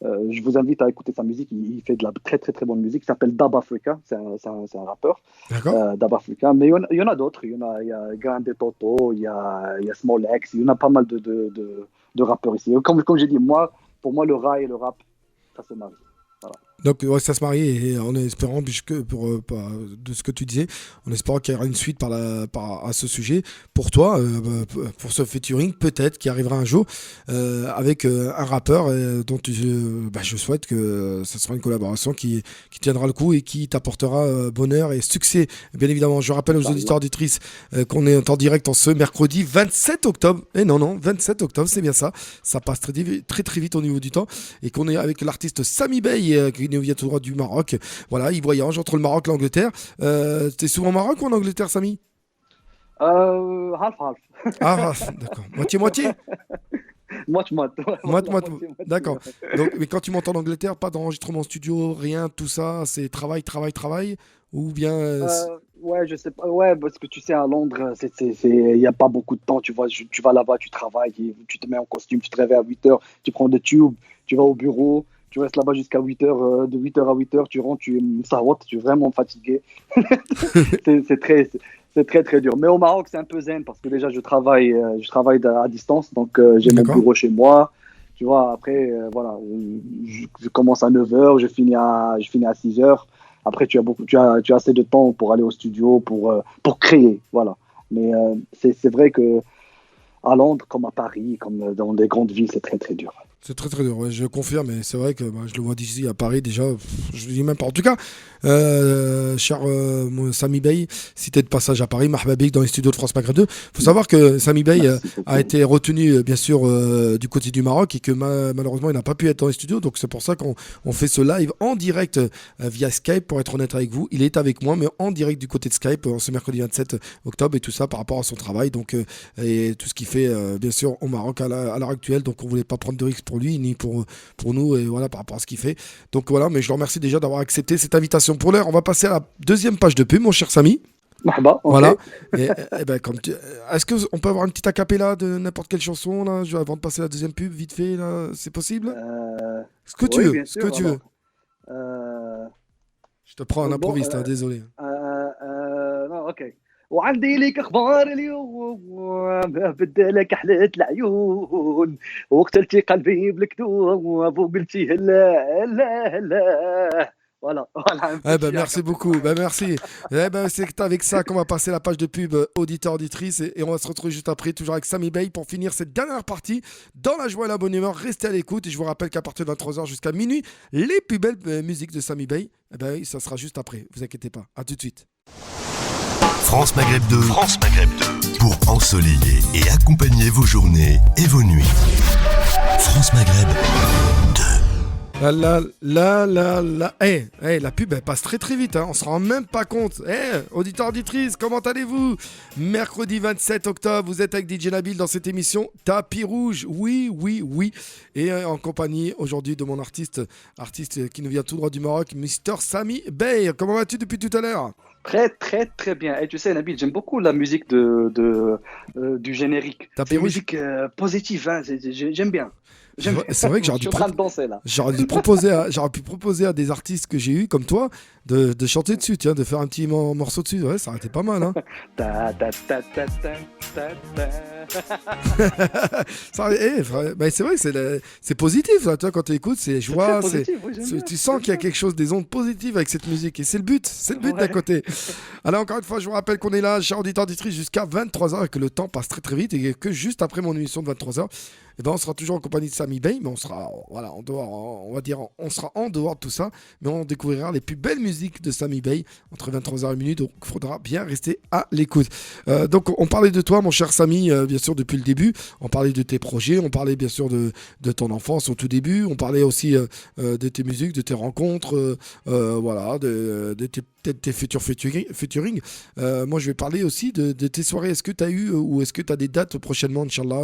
je vous invite à écouter sa musique. Il fait de la très très très bonne musique. Il s'appelle Dab Africa. C'est un rappeur. D'accord. Dab Africa. Mais il y en a d'autres. Il y a Grande Toto, il y a Small X. Il y en a pas mal de rappeurs ici. Comme j'ai dit, pour moi, le rap et le rap, ça se marie. Voilà. Donc, ouais, ça se marie et en espérant, puisque de ce que tu disais, en espérant qu'il y aura une suite à ce sujet. Pour toi, pour ce featuring, peut-être qu'il arrivera un jour avec un rappeur dont je souhaite que ce sera une collaboration qui tiendra le coup et qui t'apportera bonheur et succès. Bien évidemment, je rappelle aux auditeurs auditrices qu'on est en direct en ce mercredi 27 octobre. Et non, 27 octobre, c'est bien ça. Ça passe très, très, très vite au niveau du temps. Et qu'on est avec l'artiste Samy Bey, qui nous vient tout droit du Maroc. Voilà, il voyage entre le Maroc et l'Angleterre. T'es souvent au Maroc ou en Angleterre, Samy? Half. Ah, d'accord. Moitié-moitié? Moite. Moite. D'accord. Donc, mais quand tu montes en Angleterre, pas d'enregistrement studio, rien, tout ça, c'est travail, ou bien... Ouais, je sais pas. Ouais, parce que tu sais, à Londres, il n'y a pas beaucoup de temps. Tu vois, tu vas là-bas, tu travailles, tu te mets en costume, tu te réveilles à 8h, tu prends le tube, tu vas au bureau, tu restes là-bas jusqu'à 8h, de 8h à 8h, tu rentres, tu es vraiment fatigué. C'est très, très dur. Mais au Maroc, c'est un peu zen parce que déjà, je travaille à distance, donc j'ai mon D'accord. bureau chez moi. Tu vois, après, voilà, je commence à 9h, je finis à 6h. Après, tu as assez de temps pour aller au studio, pour créer, voilà. Mais c'est vrai que à Londres, comme à Paris, comme dans des grandes villes, c'est très, très dur. C'est très très dur, ouais, je confirme, et c'est vrai que je le vois d'ici à Paris déjà, je ne dis même pas. En tout cas, cher Samy Bey, si tu es de passage à Paris, marhaba bik dans les studios de France Maghreb 2. Il faut savoir que Samy Bey a été retenu bien sûr du côté du Maroc et que malheureusement il n'a pas pu être dans les studios, donc c'est pour ça qu'on fait ce live en direct via Skype. Pour être honnête avec vous, il est avec moi, mais en direct du côté de Skype, ce mercredi 27 octobre, et tout ça par rapport à son travail, donc, et tout ce qu'il fait bien sûr au Maroc à l'heure actuelle, donc on voulait pas prendre de risques pour lui ni pour nous, et voilà, par rapport à ce qu'il fait. Donc voilà, mais je le remercie déjà d'avoir accepté cette invitation. Pour l'heure, on va passer à la deuxième page de pub, mon cher Samy. Marhaba, ok. Voilà. Et ben, est-ce qu'on peut avoir une petite acapella de n'importe quelle chanson là, avant de passer à la deuxième pub, vite fait là, c'est possible? Ce que tu Oui, veux, bien ce sûr, que tu veux. alors, Je te prends un bon, improviste, hein, désolé. non, ok. وعندي لك اخبار اليوم بدلك حلت العيون وقتلتي قلبي بالكذوب وقلتي هلا هلا هلا. Voilà un Eh petit ben, merci beaucoup, ben, merci. Eh ben, c'est avec ça qu'on va passer la page de pub auditeur-auditrice, et on va se retrouver juste après, toujours avec Samy Bey pour finir cette dernière partie dans la joie et la bonne humeur. Restez à l'écoute et je vous rappelle qu'à partir de 23h jusqu'à minuit, les plus belles musiques de Samy Bey, eh ben, ça sera juste après, vous inquiétez pas. À tout de suite. France Maghreb 2. France Maghreb 2. Pour ensoleiller et accompagner vos journées et vos nuits. France Maghreb 2. La pub elle passe très très vite, hein. On se rend même pas compte. Auditeur auditrice, comment allez-vous? Mercredi 27 octobre, vous êtes avec DJ Nabil dans cette émission Tapis Rouge, oui. Et en compagnie aujourd'hui de mon artiste qui nous vient tout droit du Maroc, Mr Samy Bey. Comment vas-tu depuis tout à l'heure? Très très très bien. Et tu sais Nabil, j'aime beaucoup la musique du générique. Tapis C'est une Rouge. musique positive, hein. J'aime bien. C'est vrai que Je suis en train de danser là. j'aurais pu proposer à des artistes que j'ai eu comme toi de chanter dessus, tiens, de faire un petit morceau dessus. Ouais, ça aurait été pas mal, hein. Ta, ta, ta, ta, ta, ta, ta. C'est vrai que c'est positif, là, tu vois, quand tu écoutes, c'est joie, très positif, oui, j'aime bien, tu sens j'aime qu'il y a bien. quelque chose, des ondes positives avec cette musique, et c'est le but Ouais. d'à côté. Alors, encore une fois, je vous rappelle qu'on est là, chers auditeurs auditrices, jusqu'à 23h, et que le temps passe très très vite, et que juste après mon émission de 23h, eh ben, on sera toujours en compagnie de Samy Bey, mais on sera, voilà, en dehors, on va dire, on sera en dehors de tout ça, mais on découvrira les plus belles musiques de Samy Bey entre 23h et minuit, donc il faudra bien rester à l'écoute. Donc, on parlait de toi, mon cher Samy, bien sûr, depuis le début, on parlait de tes projets, on parlait bien sûr de ton enfance au tout début, on parlait aussi de tes musiques, de tes rencontres, voilà, peut-être tes futurs featuring. Moi, je vais parler aussi de tes soirées. Est-ce que tu as eu ou est-ce que tu as des dates prochainement, Inch'Allah,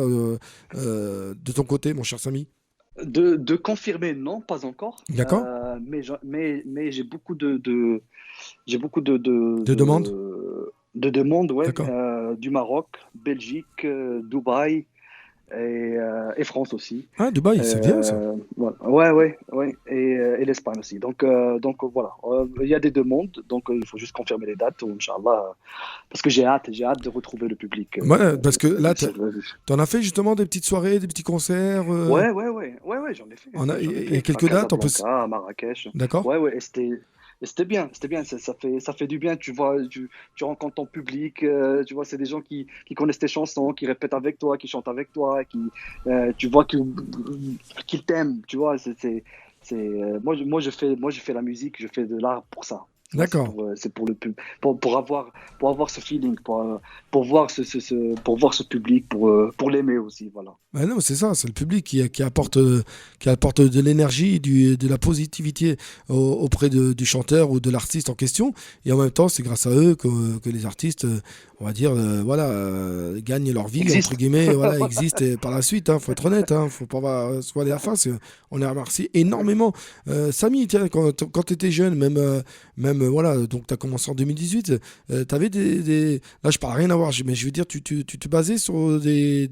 de ton côté, mon cher Samy? De confirmer, non, pas encore. D'accord. Mais j'ai beaucoup j'ai beaucoup De demandes? de demandes, ouais, D'accord. du Maroc, Belgique, Dubaï et France aussi. Ah, Dubaï, c'est bien ça. Voilà. Ouais. Et l'Espagne aussi. Donc voilà, il y a des demandes, donc il faut juste confirmer les dates, Inch'Allah, parce que j'ai hâte de retrouver le public. Ouais, parce que là, C'est- t'en as fait justement des petites soirées, des petits concerts. ouais, j'en ai fait. Il J'en ai y a fait quelques à dates, on peut. Casablanca, à Marrakech. D'accord. Ouais, et c'était bien, ça fait du bien, tu vois, tu rencontres ton public, tu vois, c'est des gens qui connaissent tes chansons, qui répètent avec toi, qui chantent avec toi, tu vois qu'ils t'aiment, tu vois, moi je fais la musique, je fais de l'art pour ça. Tu vois, D'accord. c'est pour le pub, pour avoir ce feeling, pour voir pour voir ce public, pour l'aimer aussi, voilà. Ouais, non, c'est ça, c'est le public qui apporte de l'énergie, de la positivité auprès du chanteur ou de l'artiste en question. Et en même temps, c'est grâce à eux que les artistes, on va dire, voilà, gagnent leur vie, Existe. entre guillemets, voilà, existent par la suite. Faut être honnête, faut pas se voiler la face. On les remercie énormément. Samy, tiens, quand tu étais jeune, même voilà, donc tu as commencé en 2018, tu avais Là, je parle rien à voir, mais je veux dire, tu te basais sur des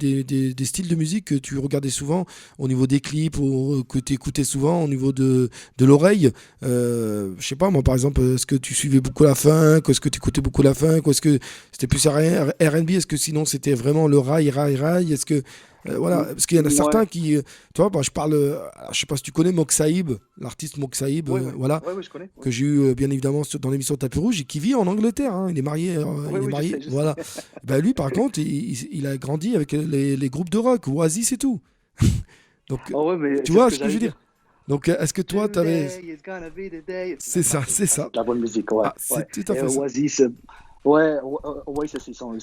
styles de musique que tu regardais souvent au niveau des clips, ou que tu écoutais souvent au niveau de l'oreille. Je sais pas, moi, par exemple, est-ce que tu suivais beaucoup la funk? Est-ce que tu écoutais beaucoup la funk? Ou est-ce que c'était plus R&B? Est-ce que sinon c'était vraiment le rail? Est-ce que. Voilà, parce qu'il y en a certains Ouais, qui. Tu vois, bah, je parle. Je sais pas si tu connais Moxaïb, l'artiste Moxaïb, voilà, je connais. Ouais. que j'ai eu bien évidemment dans l'émission Tapis Rouge et qui vit en Angleterre, hein. Il est marié, il est Oui, marié, je sais. voilà. Ben, lui, par contre, il a grandi avec les groupes de rock, Oasis et tout. Donc, Oh ouais, mais tu c'est ce vois que ce que je j'allais veux dire. dire? Donc, est-ce que toi, tu avais. Today is gonna be the day. C'est ça, c'est ça. De la bonne musique, ouais. Ah, c'est tout à Et fait ça. Oasis, ouais, ça,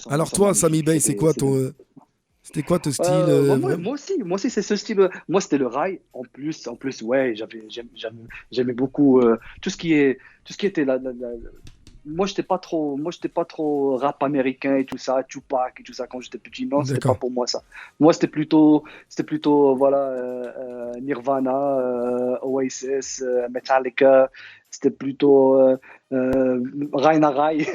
Alors, ils sont toi, Samy magnifiques. Bey, c'est quoi c'était quoi ton style vraiment? Moi aussi, c'est ce style. Moi, c'était le rail. En plus, ouais, j'aimais beaucoup tout ce qui était moi, j'étais pas trop rap américain et tout ça, Tupac et tout ça quand j'étais petit. Non, c'était pas D'accord. pour moi ça. Moi, c'était plutôt, voilà, Nirvana, Oasis, Metallica. C'était plutôt Raina Rai.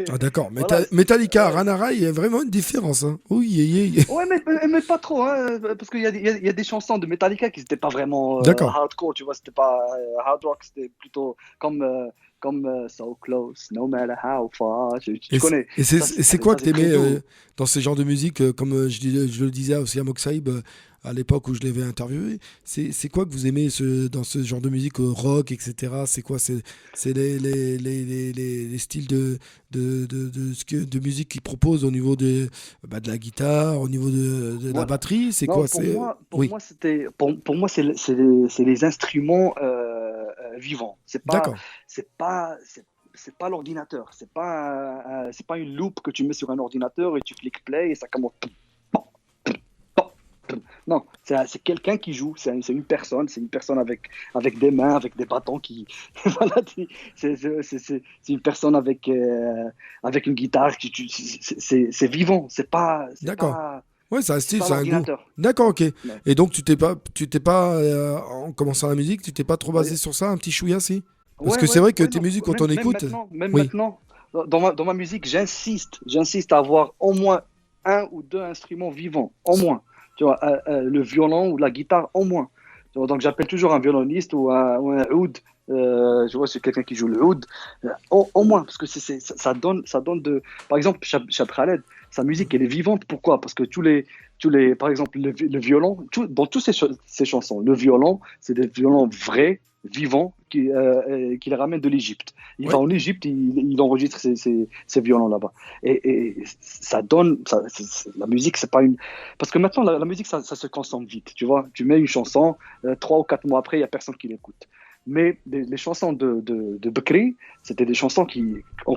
Ah, d'accord. Voilà. Metallica, Ranara, il y a vraiment une différence, hein. Oui, Ouais, mais pas trop, hein, parce qu'il y a des chansons de Metallica qui n'étaient pas vraiment D'accord. hardcore, tu vois, c'était pas hard rock, c'était plutôt comme So Close, No Matter How Far, tu connais. Et c'est quoi que c'est t'aimais très doux. dans ce genre de musique, comme je le disais aussi à Moxaïb à l'époque où je l'avais interviewé, c'est quoi que vous aimez dans ce genre de musique rock, etc. C'est quoi? C'est les styles de musique qu'ils proposent au niveau de la guitare, au niveau de la Moi, batterie, c'est non, quoi? pour Oui, moi, pour moi, c'est les instruments vivants. d'accord, C'est pas l'ordinateur. C'est pas une loupe que tu mets sur un ordinateur et tu cliques play et ça commence. Non, c'est quelqu'un qui joue, c'est une personne, avec des mains, avec des bâtons qui, voilà, c'est une personne avec une guitare c'est vivant, d'accord. Ouais, c'est un c'est style, pas c'est un goût. l'ordinateur. D'accord, ok. Ouais. Et donc tu t'es pas en commençant la musique, tu t'es pas trop basé sur ça, un petit chouïa, si? Parce que c'est vrai que tes Non, musiques, quand on écoute, même oui, maintenant, dans ma musique, j'insiste à avoir au moins un ou deux instruments vivants, au moins. tu vois, le violon ou la guitare en moins. Tu vois, donc j'appelle toujours un violoniste ou un oud. Je vois c'est quelqu'un qui joue le oud au moins parce que ça donne de par exemple Chab Khaled, sa musique elle est vivante. Pourquoi? Parce que tous les par exemple le violon dans toutes ces chansons, le violon c'est des violons vrais vivants qui les ramènent de l'Égypte. Il Oui. va en Égypte, il enregistre ces violons là-bas et ça donne la musique c'est pas une parce que maintenant la musique ça se consomme vite, tu vois, tu mets une chanson 3 ou 4 mois après il y a personne qui l'écoute. Mais les chansons de Bekri, c'était des chansons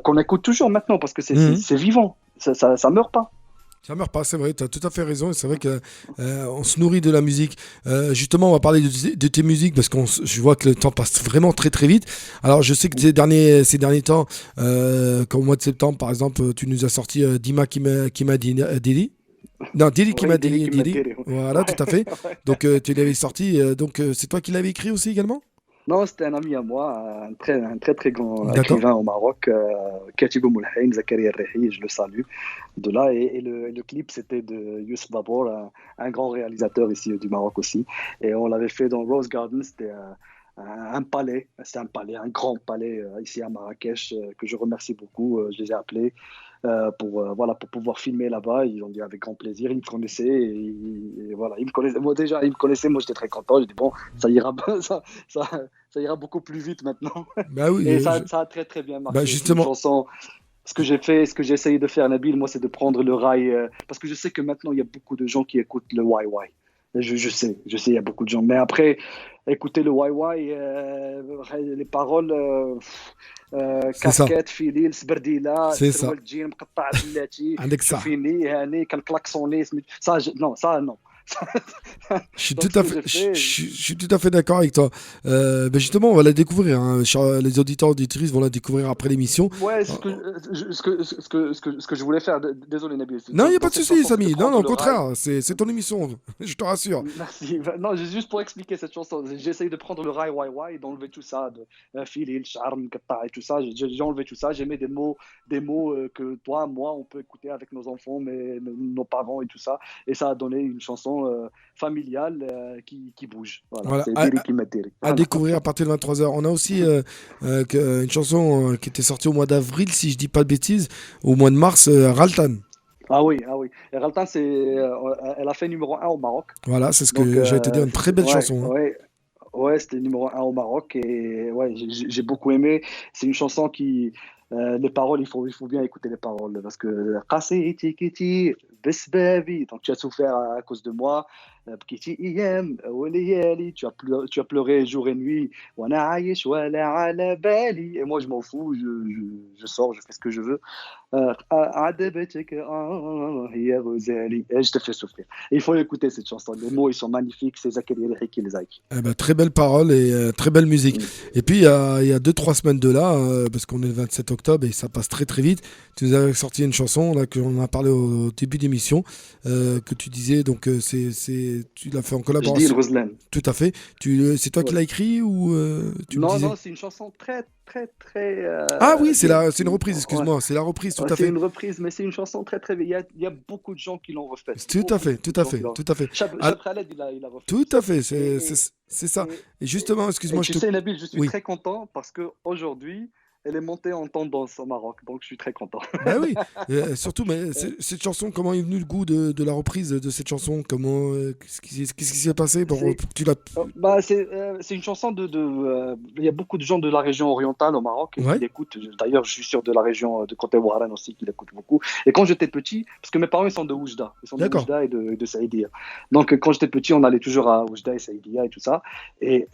qu'on écoute toujours maintenant parce que c'est vivant, ça meurt pas. Ça meurt pas, c'est vrai, tu as tout à fait raison. Et c'est vrai que on se nourrit de la musique. Justement, on va parler de tes musiques parce que je vois que le temps passe vraiment très très vite. Alors, je sais que ces derniers temps, comme au mois de septembre, par exemple, tu nous as sorti Dima qui m'a dit Didi. Non, Didi qui Ouais, m'a dit Dili Didi. Kimateri. Voilà, tout à fait. Ouais. Donc, tu l'avais sorti. Donc, c'est toi qui l'avais écrit aussi également? Non, c'était un ami à moi, un très grand D'accord. écrivain au Maroc, Katibou Moulhaïm, Zakaria Rehi, je le salue de là. Et le clip, c'était de Youssef Dabour, un grand réalisateur ici du Maroc aussi. Et on l'avait fait dans Rose Garden, c'était un palais, c'est un palais, un grand palais ici à Marrakech, que je remercie beaucoup. Je les ai appelés pour pouvoir filmer là-bas. Ils ont dit avec grand plaisir. Ils me connaissaient et voilà, ils me connaissaient. Moi déjà, ils me connaissaient. Moi, j'étais très content. J'ai dit bon, ça ira, ça, ça ira beaucoup plus vite maintenant. Bah oui, Et ça a très très bien bah marché. C'est une justement. chanson. Ce que j'ai essayé de faire, Nabil, moi, c'est de prendre le rail, parce que je sais que maintenant, il y a beaucoup de gens qui écoutent le YY. Je sais, il y a beaucoup de gens. Mais après, écouter le YY, les paroles, C'est ça. كاسكيت في ليل سبرديله C'est ça. سروال جين مقطع بلاتي عندك صح. شوفيني هاني كنكلاكسوني non. Je suis tout Donc ce à que fait, j'ai fait, je suis tout à fait d'accord avec toi. Ben justement, on va la découvrir, hein. Les auditeurs auditrices vont la découvrir après l'émission. ouais, Euh, ce que je voulais faire, désolé Nabil, Non, il n'y a pas dans de cette souci, chanson, c'est de Samy. Non, non, prendre au le rail. contraire, c'est ton émission. Je te rassure. Merci. Non, juste pour expliquer cette chanson, j'essaye de prendre le rail YY et d'enlever tout ça, de fil, charme, et tout ça. J'ai enlevé tout ça. J'ai mis des mots que toi, moi, on peut écouter avec nos enfants, mais nos parents et tout ça. Et ça a donné une chanson familiale qui bouge. Voilà, Voilà, c'est Diri qui met Diri. à Voilà. découvrir à partir de 23h. On a aussi une chanson qui était sortie au mois d'avril, si je dis pas de bêtises, au mois de mars, Raltan. Ah oui, ah oui. Et Raltan, elle a fait numéro 1 au Maroc. Voilà, c'est ce Donc, que j'allais te dire, une très belle ouais, chanson, hein. ouais. Ouais, c'était numéro 1 au Maroc et ouais, j'ai beaucoup aimé. C'est une chanson les paroles, il faut bien écouter les paroles parce que قاسيتي كيتي بسبابي, donc tu as souffert à cause de moi. بكيتي أيام وليالي, tu as pleuré jour et nuit. وأنا عايش ولا على بالي. Et moi je m'en fous, je sors, je fais ce que je veux. عذبتك يا غزالي. Et je te fais souffrir. Et il faut écouter cette chanson. Les mots ils sont magnifiques. C'est Zakaria Rehi qui les a écrits. Eh ben, très belle parole et très belle musique. Et puis, il y a 2-3 semaines de là, parce qu'on est le 27 octobre et ça passe très très vite, tu nous avais sorti une chanson là, qu'on a parlé au début d'émission, que tu disais, donc tu l'as fait en Je dis le collaboration. Ruslan. Tout à fait. C'est toi qui Ouais. l'as écrit ou tu me Non, disais? non, c'est une chanson très, très, très Ah oui, c'est vieille. c'est une reprise, Ouais. excuse-moi, c'est la reprise, tout Ouais, à c'est fait. une reprise, mais c'est une chanson très, très vieille. Il y a beaucoup de gens qui l'ont refaite. Tout à fait, Beaucoup tout de à gens qui fait, l'ont tout à fait. refaite. Ah, Chab Khaled, il a refait tout tout à ça. fait, Et, c'est ça. et, Et justement, et excuse-moi, tu sais, Nabil, je suis Oui. très content parce qu'aujourd'hui, elle est montée en tendance au Maroc. Donc, je suis très content. Bah oui, surtout, mais cette chanson, comment est venu le goût de la reprise de cette chanson? Comment, qu'est-ce qui s'est passé pour C'est que tu l'as... bah, c'est une chanson il y a beaucoup de gens de la région orientale au Maroc qui Ouais, l'écoutent. D'ailleurs, je suis sûr de la région de côté Ouaran aussi qui l'écoutent beaucoup. Et quand j'étais petit, parce que mes parents ils sont de Oujda, d'accord. et de Saïdia. Donc quand j'étais petit, on allait toujours à Oujda et Saïdia et tout ça. Et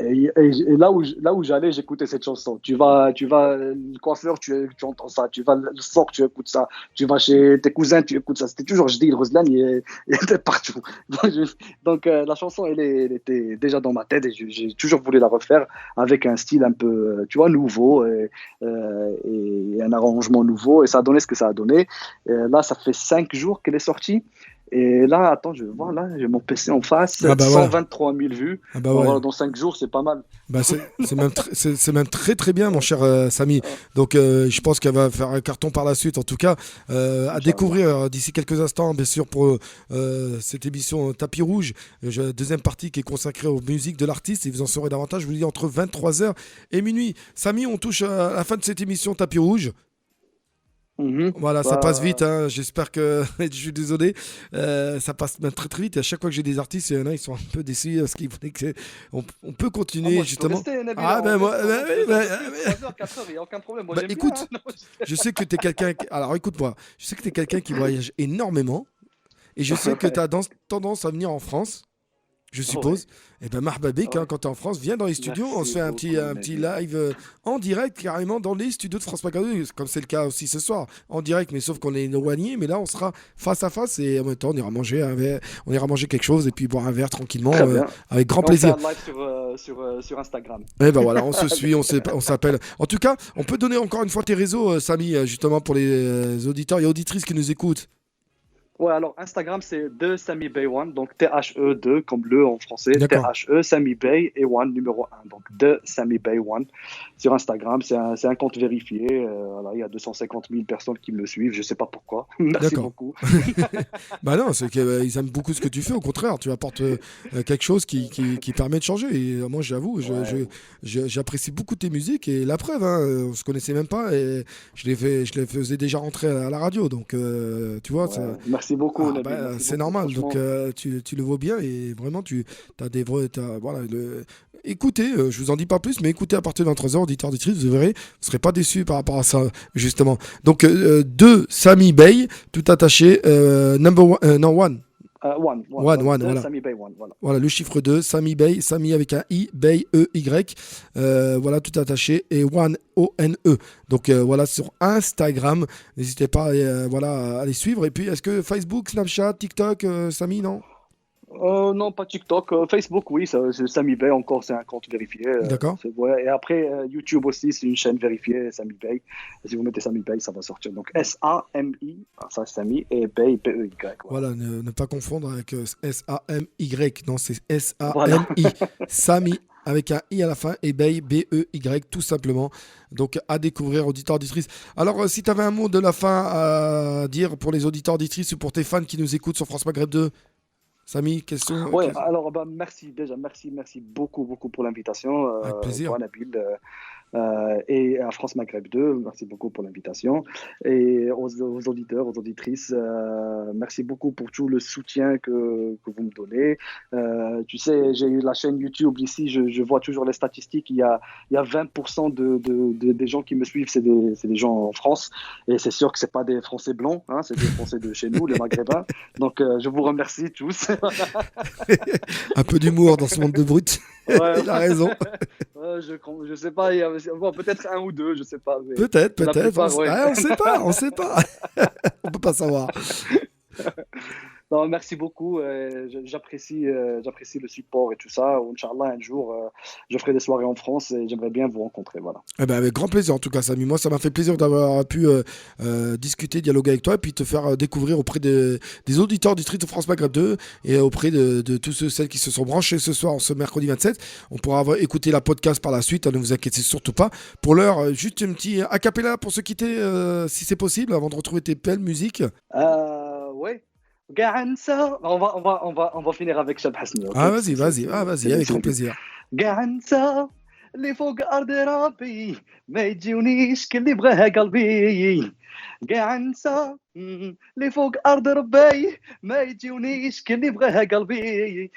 là où j'allais, j'écoutais cette chanson. Tu vas le coiffeur, tu entends ça. Tu vas le souk, tu écoutes ça. Tu vas chez tes cousins, tu écoutes ça. C'était toujours, je dis, le Ruslan, il était partout. Donc, la chanson, elle était déjà dans ma tête et j'ai toujours voulu la refaire avec un style un peu, tu vois, nouveau et un arrangement nouveau. Et ça a donné ce que ça a donné. Et là, ça fait 5 jours qu'elle est sortie. Et là, attends, je vois, là, j'ai mon PC en face, Ah bah ouais. 123 000 vues. Ah bah Bon, ouais. voilà, dans 5 jours, c'est pas mal. Bah c'est même très très bien, mon cher Samy. Ah, Donc je pense qu'elle va faire un carton par la suite. En tout cas, à Inch'Allah. découvrir d'ici quelques instants, bien sûr, pour cette émission Tapis Rouge, deuxième partie qui est consacrée aux musiques de l'artiste. Et vous en saurez davantage, je vous dis, entre 23h et minuit. Samy, on touche à la fin de cette émission Tapis Rouge. Mhm. Voilà, ça passe vite, Bah, hein. J'espère que. Je suis désolé. Ça passe même très très vite. Et à chaque fois que j'ai des artistes, il y en a, ils sont un peu déçus parce qu'ils voulaient que. On peut ah, continuer, moi, je peux justement. rester, Nabila, Ah ben moi. on peut Ben, rester 3 heures, 4 heures, il n'y a aucun problème. Moi, bah, j'aime bien. écoute, Non, je sais que tu es quelqu'un. Alors écoute-moi, je sais que tu es quelqu'un qui voyage énormément. Et je sais que tu ouais, as tendance à venir en France, je ouais, suppose. Et ben Mahbabik, hein, ouais. quand tu es en France, viens dans les studios. On se Merci fait beaucoup, un petit Nabila. live en direct, carrément dans les studios de France Magazine, comme c'est le cas aussi ce soir, en direct, mais sauf qu'on est éloigné. Mais là, on sera face à face et en même temps, on ira manger un verre, on ira manger quelque chose et puis boire un verre tranquillement, Très bien. avec grand Et on fait plaisir. un live sur Instagram. Et ben voilà, on se suit, on s'appelle. En tout cas, on peut donner encore une fois tes réseaux, Samy, justement pour les auditeurs et auditrices qui nous écoutent. Ouais, alors Instagram, c'est de Sami Bey One, donc THE 2 comme le en français, D'accord. THE Sami Bey et One numéro 1, donc de Sami Bey One sur Instagram. C'est un compte vérifié. Voilà, il y a 250 000 personnes qui me suivent, je sais pas pourquoi. Merci D'accord. beaucoup. Bah non, c'est qu'ils aiment beaucoup ce que tu fais. Au contraire, tu apportes quelque chose qui permet de changer. Et moi, j'avoue, Ouais, j'apprécie beaucoup tes musiques. Et la preuve, hein, on se connaissait même pas. Et je les faisais déjà rentrer à la radio. Donc, tu vois, ouais. Merci beaucoup, ah, Nabil, bah, merci c'est beaucoup, normal. Donc, franchement. tu le vaux bien. Et vraiment, tu as des vrais. Voilà, écoutez, je vous en dis pas plus, mais écoutez à partir de 23h, auditeurs, auditrices, vous verrez, vous serez pas déçus par rapport à ça, justement. Donc, de Sami Bey, tout attaché, number one, non, one. One, De voilà. Sami Bey One, voilà. Voilà, le chiffre 2, Sami Bey, Sami avec un I, Bey, E-Y. Voilà, tout attaché. Et One, O-N-E. Donc voilà, sur Instagram. N'hésitez pas voilà, à les suivre. Et puis, est-ce que Facebook, Snapchat, TikTok, Sami, non? Non, pas TikTok. Facebook, oui, c'est Sami Bey, encore, c'est un compte vérifié. D'accord. Ouais. Et après, YouTube aussi, c'est une chaîne vérifiée, Sami Bey. Si vous mettez Sami Bey, ça va sortir. Donc S-A-M-I, ça c'est Sami, et Bey, B-E-Y. Voilà. Voilà, ne pas confondre avec S-A-M-Y. Non, c'est Voilà. S-A-M-I. Sami avec un I à la fin et Bey, B-E-Y, tout simplement. Donc à découvrir, auditeurs, auditrices. Alors, si tu avais un mot de la fin à dire pour les auditeurs, auditrices ou pour tes fans qui nous écoutent sur France Maghreb 2, Samy, question. Ouais, alors bah, merci beaucoup, beaucoup pour l'invitation, Avec plaisir. toi Nabil, et à France Maghreb 2, merci beaucoup pour l'invitation, et aux auditeurs, aux auditrices, merci beaucoup pour tout le soutien que vous me donnez. Tu sais, j'ai eu la chaîne YouTube ici, je vois toujours les statistiques, il y a 20% des gens qui me suivent, c'est des gens en France, et c'est sûr que c'est pas des Français blancs, hein, c'est des Français de chez nous, les Maghrébins, donc je vous remercie tous. Un peu d'humour dans ce monde de brut. Ouais, Il a raison. ouais, je sais pas, bon, peut-être un ou deux, je sais pas. Mais Peut-être, la peut-être. plupart, ouais. On sait pas, on sait pas. On peut pas savoir. Non, merci beaucoup. J'apprécie le support et tout ça. Inch'Allah, un jour, je ferai des soirées en France et j'aimerais bien vous rencontrer. Voilà. Eh ben, avec grand plaisir en tout cas, Samy. Moi, ça m'a fait plaisir d'avoir pu discuter, dialoguer avec toi et puis te faire découvrir auprès des auditeurs du Street de France Maghreb 2 et auprès de tous ceux, celles qui se sont branchés ce soir, ce mercredi 27. On pourra écouter la podcast par la suite, hein, ne vous inquiétez surtout pas. Pour l'heure, juste un petit a cappella pour se quitter, si c'est possible, avant de retrouver tes belles musiques. Ouais. On va finir avec Cheb Hasni. Ah, Okay. vas-y, avec grand plaisir. قاعد اللي فوق أرض ربي ما يجيونيش كل اللي بغاها قلبي قاعد ننسى اللي فوق أرض ربي ما يجيونيش كل اللي بغاها قلبي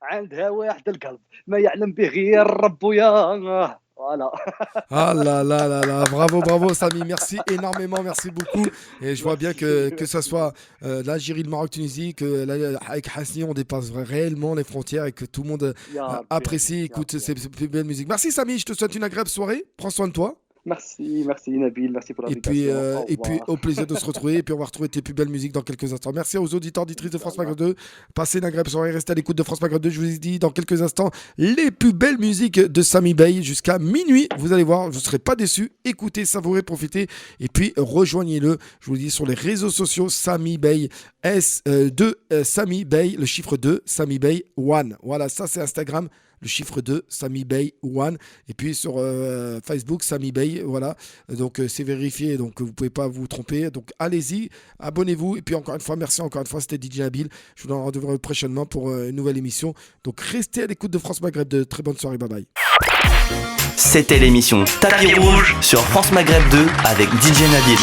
عندها واحد القلب ما يعلم به غير رب وياه voilà. Ah là, bravo Samy, merci énormément, merci beaucoup. Et je vois bien que ça soit l'Algérie, le Maroc, Tunisie, que avec Hasni on dépasse réellement les frontières et que tout le monde apprécie, écoute ces belles musiques. Merci Samy, je te souhaite une agréable soirée, prends soin de toi. Merci Nabil, merci pour l'invitation. Et puis au plaisir de se retrouver. Et puis on va retrouver tes plus belles musiques dans quelques instants. Merci aux auditeurs, auditrices de France Maghreb 2. Passez une agréable soirée, restez à l'écoute de France Maghreb 2. Je vous ai dit dans quelques instants les plus belles musiques de Sami Bey jusqu'à minuit. Vous allez voir, vous ne serez pas déçus. Écoutez, savourez, profitez. Et puis rejoignez-le, je vous le dis, sur les réseaux sociaux Sami Bey Sami Bey, le chiffre 2, Sami Bey 1. Voilà, ça c'est Instagram. Le chiffre 2, Sami Bey 1. Et puis sur Facebook, Sami Bey. Voilà. Donc c'est vérifié. Donc vous ne pouvez pas vous tromper. Donc allez-y, abonnez-vous. Et puis encore une fois, merci encore une fois. C'était DJ Nabil. Je vous donne rendez-vous prochainement pour une nouvelle émission. Donc restez à l'écoute de France Maghreb 2. Très bonne soirée. Bye bye. C'était l'émission Tapis Rouge sur France Maghreb 2 avec DJ Nabil.